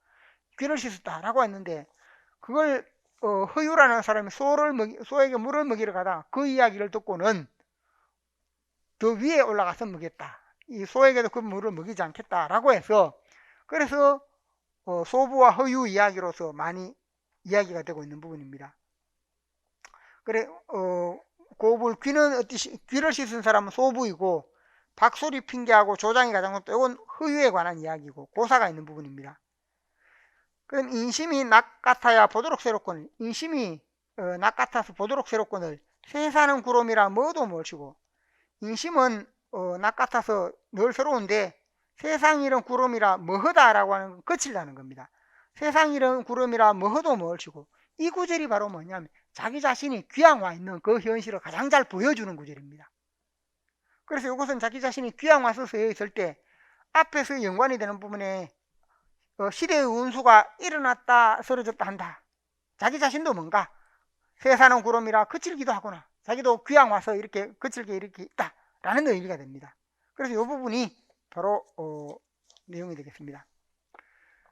귀를 씻었다라고 했는데 그걸 허유라는 사람이 소에게 물을 먹이러 가다 그 이야기를 듣고는 더 위에 올라가서 먹였다. 이 소에게도 그 물을 먹이지 않겠다라고 해서 그래서 소부와 허유 이야기로서 많이 이야기가 되고 있는 부분입니다. 그래 고불 귀를 씻은 사람은 소부이고 박소리 핑계하고 조장이 가장 높다. 이건 허유에 관한 이야기고 고사가 있는 부분입니다. 그럼 인심이 낙 같아야 보도록 새롭거늘 인심이 낙 같아서 보도록 새롭거늘 세사는 구름이라 뭐도 멀치고 인심은 낙 같아서 늘 새로운데 세상이런 구름이라 뭐하다라고 하는 건 거칠다는 겁니다. 세상이런 구름이라 뭐하도 멀치고 이 구절이 바로 뭐냐면 자기 자신이 귀양 와 있는 그 현실을 가장 잘 보여주는 구절입니다. 그래서 이것은 자기 자신이 귀양 와서 서 있을 때 앞에서 연관이 되는 부분에 시대의 운수가 일어났다 쓰러졌다 한다. 자기 자신도 뭔가 세사는 구름이라 거칠기도 하구나. 자기도 귀양 와서 이렇게 거칠게 이렇게 있다 라는 의미가 됩니다. 그래서 이 부분이 바로 내용이 되겠습니다.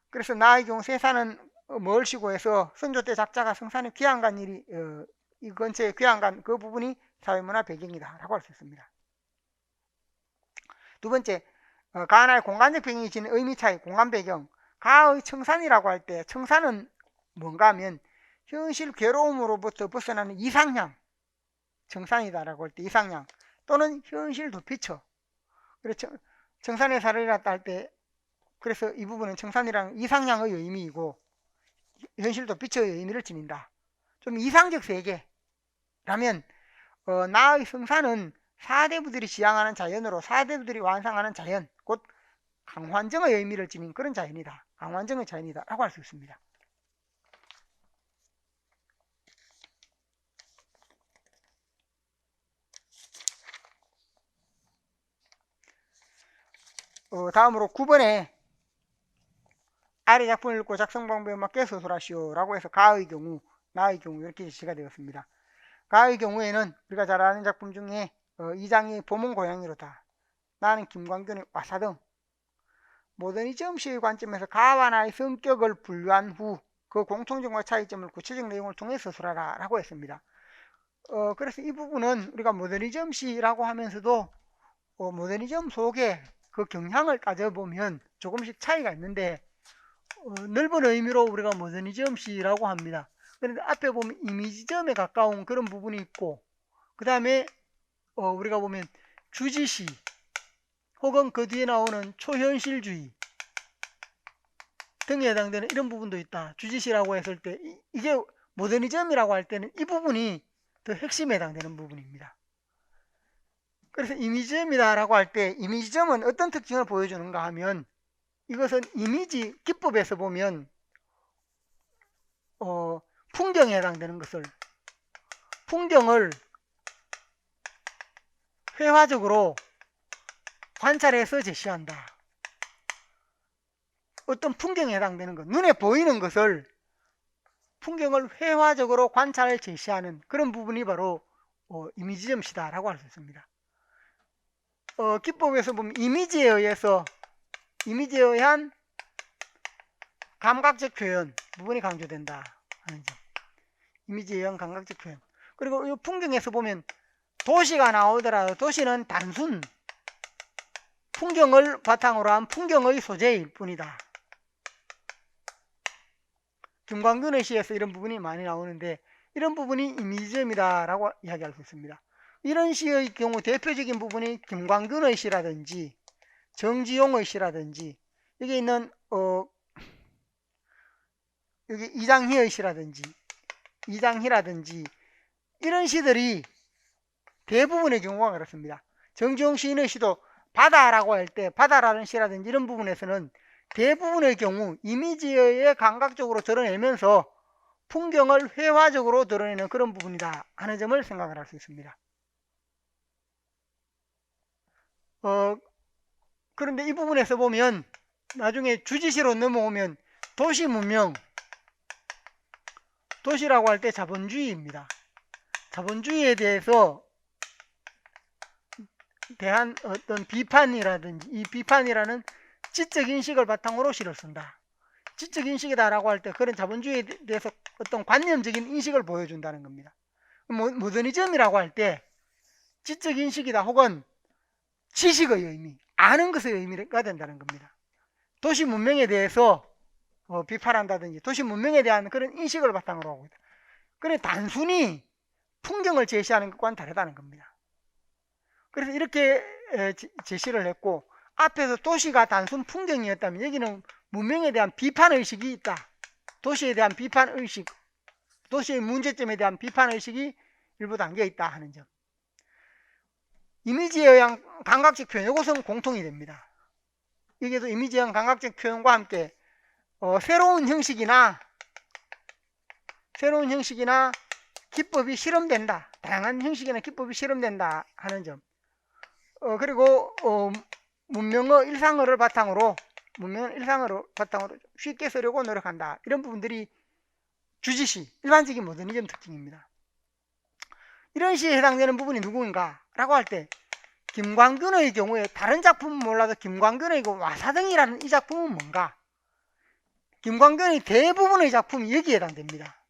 그래서 나의 경우 세사는 멀시고 해서 선조 때 작자가 성산에 귀양 간 일이 이 근처에 귀양 간 그 부분이 사회문화 배경이다 라고 할 수 있습니다. 두 번째, 가나의 공간적 배경이 지닌 의미 차이, 공간 배경. 가의 청산이라고 할 때 청산은 뭔가 하면 현실 괴로움으로부터 벗어나는 이상향, 청산이다라고 할 때 이상향 또는 현실 도피처. 그래서 청산의 사례라고 할 때 그래서 이 부분은 청산이라는 이상향의 의미이고 현실 도피처의 의미를 지닌다. 좀 이상적 세계라면 나의 성산은 사대부들이 지향하는 자연으로 사대부들이 완성하는 자연, 곧 강환정의 의미를 지닌 그런 자연이다. 강환정의 자연이다 라고 할 수 있습니다. 다음으로 9번에 아래 작품을 읽고 작성 방법에 맞게 서술하시오 라고 해서 가의 경우, 나의 경우 이렇게 제시가 되었습니다. 가의 경우에는 우리가 잘 아는 작품 중에 2장이 봄은 고양이로다. 나는 김광균의 와사등. 모더니즘 시의 관점에서 가와 나의 성격을 분류한 후 그 공통점과 차이점을 구체적 내용을 통해 서술하라 라고 했습니다. 그래서 이 부분은 우리가 모더니즘 시라고 하면서도 모더니즘 속에 그 경향을 따져보면 조금씩 차이가 있는데 넓은 의미로 우리가 모더니즘 시라고 합니다. 그런데 앞에 보면 이미지점에 가까운 그런 부분이 있고 그 다음에 우리가 보면 주지시 혹은 그 뒤에 나오는 초현실주의 등에 해당되는 이런 부분도 있다. 주지시라고 했을 때 이게 모더니즘이라고 할 때는 이 부분이 더 핵심에 해당되는 부분입니다. 그래서 이미지점이다 라고 할 때 이미지점은 어떤 특징을 보여주는가 하면 이것은 이미지 기법에서 보면 풍경에 해당되는 것을 풍경을 회화적으로 관찰해서 제시한다. 어떤 풍경에 해당되는 것, 눈에 보이는 것을 풍경을 회화적으로 관찰 제시하는 그런 부분이 바로 이미지점시다 라고 할 수 있습니다. 기법에서 보면 이미지에 의한 감각적 표현 부분이 강조된다 하는 점. 이미지에 의한 감각적 표현. 그리고 이 풍경에서 보면 도시가 나오더라도 도시는 단순 풍경을 바탕으로 한 풍경의 소재일 뿐이다. 김광균의 시에서 이런 부분이 많이 나오는데 이런 부분이 이미지점이다라고 이야기할 수 있습니다. 이런 시의 경우 대표적인 부분이 김광균의 시라든지 정지용의 시라든지 여기 있는 여기 이장희의 시라든지 이장희라든지 이런 시들이 대부분의 경우가 그렇습니다. 정지용 시인의 시도 바다라고 할 때 바다라는 시라든지 이런 부분에서는 대부분의 경우 이미지의 감각적으로 드러내면서 풍경을 회화적으로 드러내는 그런 부분이다 하는 점을 생각을 할 수 있습니다. 그런데 이 부분에서 보면 나중에 주지시로 넘어오면 도시 문명, 도시라고 할 때 자본주의입니다. 자본주의에 대해서 대한 어떤 비판이라든지 이 비판이라는 지적 인식을 바탕으로 시를 쓴다. 지적 인식이다라고 할 때 그런 자본주의에 대해서 어떤 관념적인 인식을 보여준다는 겁니다. 모더니즘이라고 할 때 지적 인식이다 혹은 지식의 의미, 아는 것의 의미가 된다는 겁니다. 도시 문명에 대해서 비판한다든지 도시 문명에 대한 그런 인식을 바탕으로 하고 있다. 그래 단순히 풍경을 제시하는 것과는 다르다는 겁니다. 그래서 이렇게 제시를 했고 앞에서 도시가 단순 풍경이었다면 여기는 문명에 대한 비판의식이 있다. 도시에 대한 비판의식, 도시의 문제점에 대한 비판의식이 일부 담겨 있다 하는 점. 이미지에 의한 감각적 표현, 이것은 공통이 됩니다. 이게도 이미지에 의한 감각적 표현과 함께 새로운 형식이나 기법이 실험된다. 다양한 형식이나 기법이 실험된다 하는 점. 그리고 문명의 일상어를 바탕으로 쉽게 쓰려고 노력한다. 이런 부분들이 주지시, 일반적인 모더니즘 특징입니다. 이런 시에 해당되는 부분이 누구인가? 라고 할 때 김광균의 경우에 다른 작품은 몰라도 김광균의 와사등이라는 이 작품은 뭔가? 김광균의 대부분의 작품이 여기에 해당됩니다.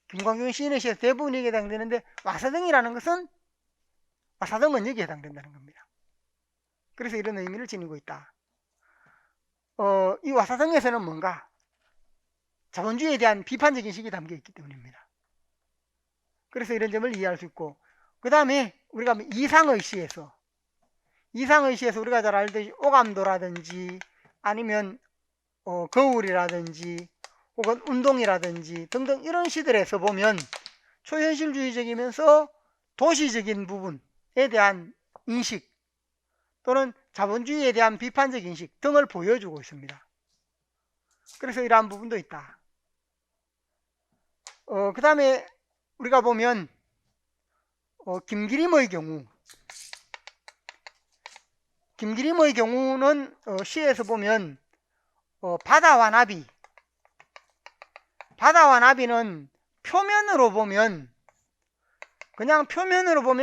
김광균 시인의 시에서 대부분이 여기에 해당되는데 와사등이라는 것은 와사등은 여기에 해당된다는 겁니다. 그래서 이런 의미를 지니고 있다. 이 와사등에서는 뭔가? 자본주의에 대한 비판적인 식이 담겨 있기 때문입니다. 그래서 이런 점을 이해할 수 있고 그 다음에 우리가 이상의 시에서 우리가 잘 알듯이 오감도라든지 아니면 거울이라든지 혹은 운동이라든지 등등 이런 시들에서 보면 초현실주의적이면서 도시적인 부분에 대한 인식 또는 자본주의에 대한 비판적 인식 등을 보여주고 있습니다. 그래서 이러한 부분도 있다. 그 다음에 우리가 보면 김기림의 경우는 시에서 보면 바다와 나비는 표면으로 보면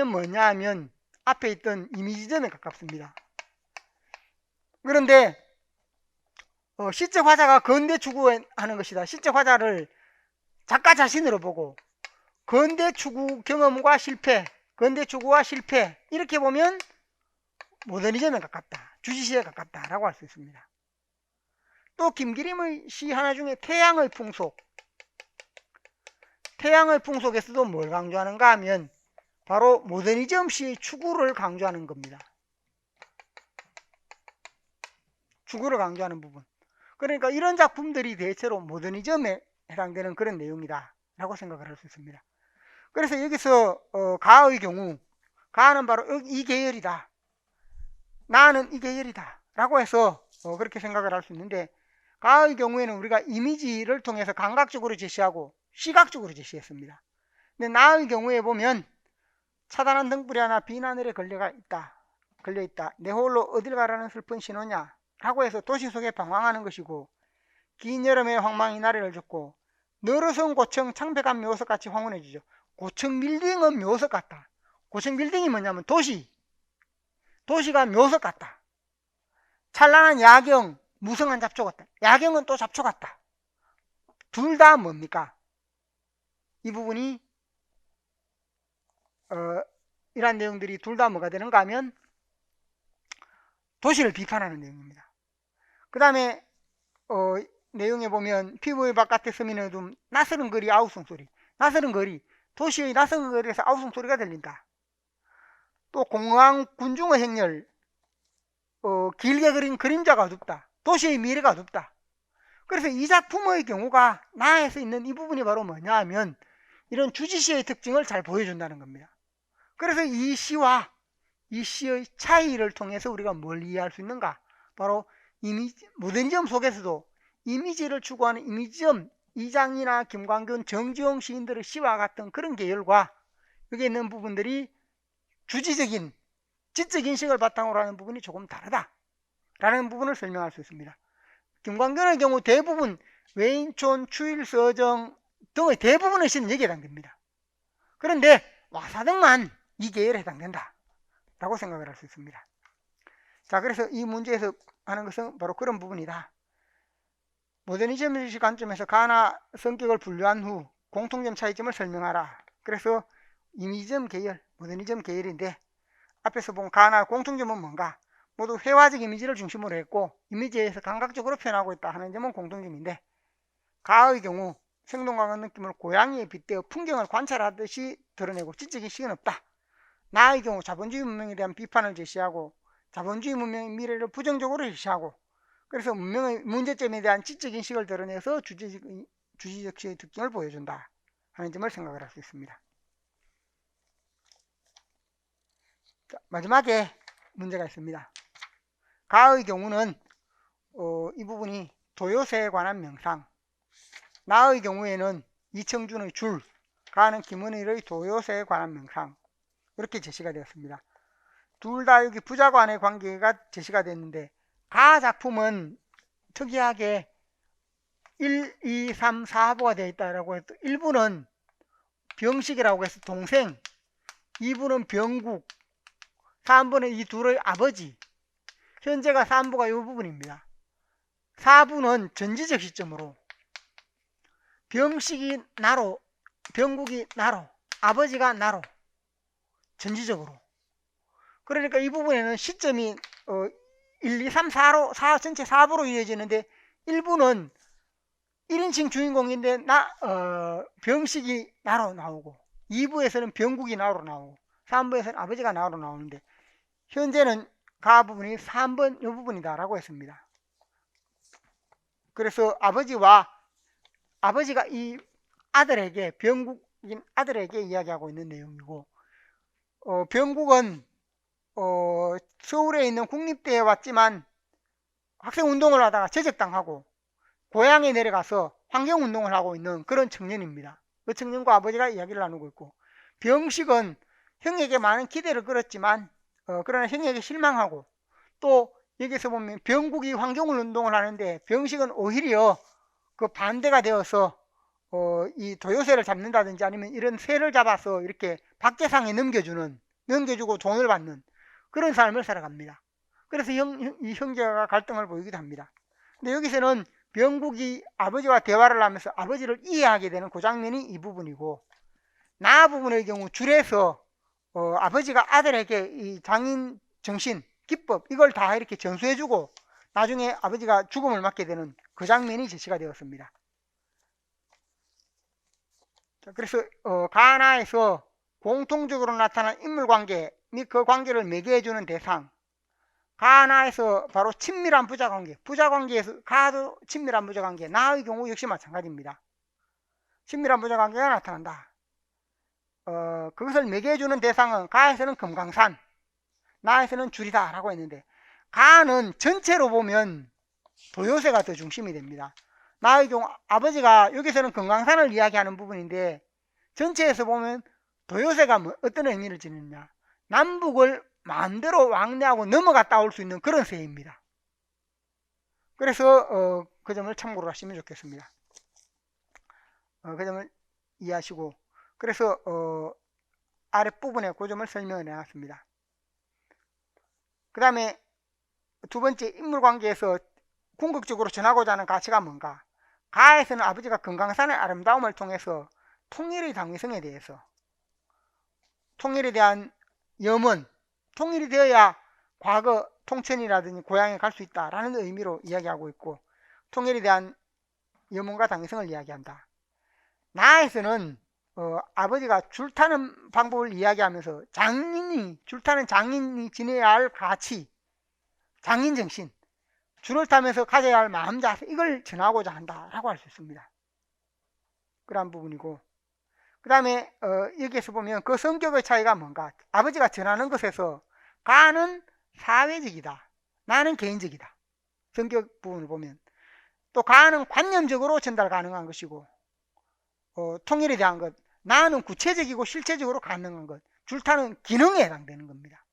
뭐냐 하면 앞에 있던 이미지점에 가깝습니다. 그런데 시적 화자가 건대 추구하는 것이다. 시적 화자를 작가 자신으로 보고 건대 추구 경험과 실패, 건대 추구와 실패 이렇게 보면 모더니즘에 가깝다. 주지시에 가깝다라고 할 수 있습니다. 또 김기림의 시 하나 중에 태양의 풍속에서도 뭘 강조하는가 하면 바로 모더니즘 시의 추구를 강조하는 겁니다. 추구를 강조하는 부분. 그러니까 이런 작품들이 대체로 모더니즘에 해당되는 그런 내용이다 라고 생각을 할 수 있습니다. 그래서 여기서 가의 경우 가는 바로 이 계열이다. 나는 이 계열이다 라고 해서 그렇게 생각을 할 수 있는데 가의 경우에는 우리가 이미지를 통해서 감각적으로 제시하고 시각적으로 제시했습니다. 근데 나의 경우에 보면 차단한 등불이 하나 빈 하늘에 걸려있다. 내 홀로 어딜 가라는 슬픈 신호냐 라고 해서 도시 속에 방황하는 것이고 긴 여름의 황망이 나래를 줬고 너러서운 고층 창백한 묘석같이 황혼해지죠. 고층 빌딩은 묘석 같다. 고층 빌딩이 뭐냐면 도시가 묘석 같다. 찬란한 야경 무성한 잡초 같다. 야경은 또 잡초 같다. 둘 다 뭡니까? 이 부분이 이러한 내용들이 둘 다 뭐가 되는가 하면 도시를 비판하는 내용입니다. 그 다음에 내용에 보면 피부의 바깥에 서면 좀 낯설은 거리 아우성 소리, 낯설은 거리, 도시의 낯선 거리에서 아우성 소리가 들린다. 또 공허한 군중의 행렬, 길게 그린 그림자가 어둡다. 도시의 미래가 어둡다. 그래서 이 작품의 경우가 나에서 있는 이 부분이 바로 뭐냐 하면 이런 주지시의 특징을 잘 보여준다는 겁니다. 그래서 이 시와 이 시의 차이를 통해서 우리가 뭘 이해할 수 있는가? 바로 모더니즘 속에서도 이미지를 추구하는 이미지점, 이장이나 김광근, 정지용 시인들의 시와 같은 그런 계열과 여기 있는 부분들이 주지적인 지적 인식을 바탕으로 하는 부분이 조금 다르다라는 부분을 설명할 수 있습니다. 김광근의 경우 대부분 외인촌, 추일서정 등의 대부분의 시는 여기에 해당됩니다. 그런데 와사등만 이 계열에 해당된다 라고 생각을 할 수 있습니다. 자, 그래서 이 문제에서 하는 것은 바로 그런 부분이다. 모더니즘의 관점에서 가나 성격을 분류한 후 공통점 차이점을 설명하라. 그래서 이미지점 계열, 모더니즘 계열인데 앞에서 본 가나 공통점은 뭔가? 모두 회화적 이미지를 중심으로 했고 이미지에서 감각적으로 표현하고 있다 하는 점은 공통점인데, 가의 경우 생동감한 느낌을 고양이에 빗대어 풍경을 관찰하듯이 드러내고 지적인 시은 없다. 나의 경우 자본주의 문명에 대한 비판을 제시하고 자본주의 문명의 미래를 부정적으로 제시하고, 그래서 문명의 문제점에 대한 지적 인식을 드러내서 주지적 시의 특징을 보여준다 하는 점을 생각을 할 수 있습니다. 자, 마지막에 문제가 있습니다. 가의 경우는 이 부분이 도요새에 관한 명상, 나의 경우에는 이청준의 줄, 가는 김은일의 도요새에 관한 명상, 이렇게 제시가 되었습니다. 둘 다 여기 부자관의 관계가 제시가 됐는데, 가 작품은 특이하게 1, 2, 3, 4부가 되어 있다라고 해서 1부는 병식이라고 해서 동생, 2부는 병국, 3부는 이 둘의 아버지, 현재가 3부가 이 부분입니다. 4부는 전지적 시점으로 병식이 나로, 병국이 나로, 아버지가 나로, 전지적으로. 그러니까 이 부분에는 시점이 1, 2, 3, 4로, 전체 4부로 이어지는데 1부는 1인칭 주인공인데 병식이 나로 나오고, 2부에서는 병국이 나로 나오고, 3부에서는 아버지가 나로 나오는데 현재는 가 부분이 3번 이 부분이다 라고 했습니다. 그래서 아버지가 이 아들에게, 병국인 아들에게 이야기하고 있는 내용이고, 병국은 서울에 있는 국립대에 왔지만 학생운동을 하다가 제적당하고 고향에 내려가서 환경운동을 하고 있는 그런 청년입니다. 그 청년과 아버지가 이야기를 나누고 있고, 병식은 형에게 많은 기대를 걸었지만 그러나 형에게 실망하고, 또 여기서 보면 병국이 환경운동을 하는데 병식은 오히려 그 반대가 되어서 이 도요새를 잡는다든지 아니면 이런 새를 잡아서 이렇게 박계상에 넘겨주고 돈을 받는 그런 삶을 살아갑니다. 그래서 이 형제가 갈등을 보이기도 합니다. 근데 여기서는 병국이 아버지와 대화를 하면서 아버지를 이해하게 되는 그 장면이 이 부분이고, 나 부분의 경우 줄에서 아버지가 아들에게 이 장인 정신, 기법 이걸 다 이렇게 전수해주고 나중에 아버지가 죽음을 맞게 되는 그 장면이 제시가 되었습니다. 자, 그래서 가나에서 공통적으로 나타난 인물관계 및 그 관계를 매개해주는 대상, 가나에서 바로 친밀한 부자관계, 부자관계에서 가도 친밀한 부자관계, 나의 경우 역시 마찬가지입니다. 친밀한 부자관계가 나타난다. 그것을 매개해주는 대상은 가에서는 금강산, 나에서는 줄이다 라고 했는데, 가는 전체로 보면 도요새가 더 중심이 됩니다. 나의 경우 아버지가 여기서는 금강산을 이야기하는 부분인데 전체에서 보면 도요새가 어떤 의미를 지니느냐, 남북을 마음대로 왕래하고 넘어갔다 올 수 있는 그런 새입니다. 그래서 그 점을 참고로 하시면 좋겠습니다. 그 점을 이해하시고, 그래서 아랫부분에 그 점을 설명을 해놨습니다. 그 다음에 두 번째, 인물관계에서 궁극적으로 전하고자 하는 가치가 뭔가. 가에서는 아버지가 금강산의 아름다움을 통해서 통일의 당위성에 대해서, 통일에 대한 염원, 통일이 되어야 과거 통천이라든지 고향에 갈 수 있다라는 의미로 이야기하고 있고, 통일에 대한 염원과 당위성을 이야기한다. 나에서는 아버지가 줄타는 방법을 이야기하면서 줄타는 장인이 지내야 할 가치, 장인정신, 줄을 타면서 가져야 할 마음 자세, 이걸 전하고자 한다라고 할 수 있습니다. 그런 부분이고, 그 다음에 여기에서 보면 그 성격의 차이가 뭔가, 아버지가 전하는 것에서 가는 사회적이다, 나는 개인적이다. 성격 부분을 보면 또 가는 관념적으로 전달 가능한 것이고, 통일에 대한 것, 나는 구체적이고 실체적으로 가능한 것, 줄타는 기능에 해당되는 겁니다.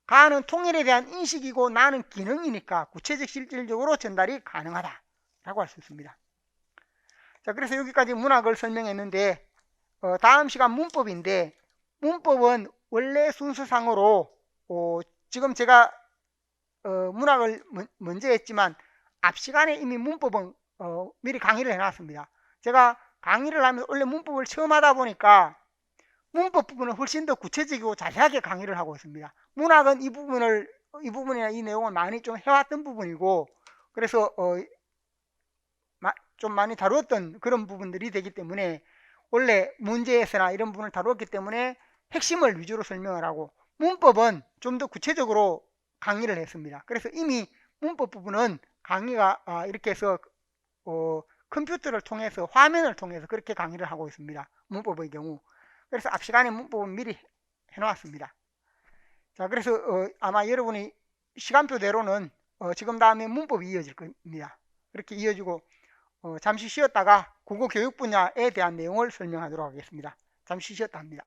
가는 통일에 대한 인식이고 나는 기능이니까 구체적 실질적으로 전달이 가능하다라고 할 수 있습니다. 자, 그래서 여기까지 문학을 설명했는데, 다음 시간 문법인데, 문법은 원래 순서상으로 지금 제가 문학을 먼저 했지만 앞 시간에 이미 문법은 미리 강의를 해놨습니다. 제가 강의를 하면서 원래 문법을 처음 하다 보니까 문법 부분은 훨씬 더 구체적이고 자세하게 강의를 하고 있습니다. 문학은 이 부분이나 이 내용을 많이 좀 해왔던 부분이고, 그래서 좀 많이 다루었던 그런 부분들이 되기 때문에, 원래 문제에서나 이런 부분을 다루었기 때문에 핵심을 위주로 설명을 하고, 문법은 좀 더 구체적으로 강의를 했습니다. 그래서 이미 문법 부분은 강의가 이렇게 해서 컴퓨터를 통해서, 화면을 통해서 그렇게 강의를 하고 있습니다. 문법의 경우. 그래서 앞 시간에 문법은 미리 해놓았습니다. 자, 그래서 아마 여러분이 시간표대로는 지금 다음에 문법이 이어질 겁니다. 그렇게 이어지고 잠시 쉬었다가 국어 교육 분야에 대한 내용을 설명하도록 하겠습니다. 잠시 쉬었다 합니다.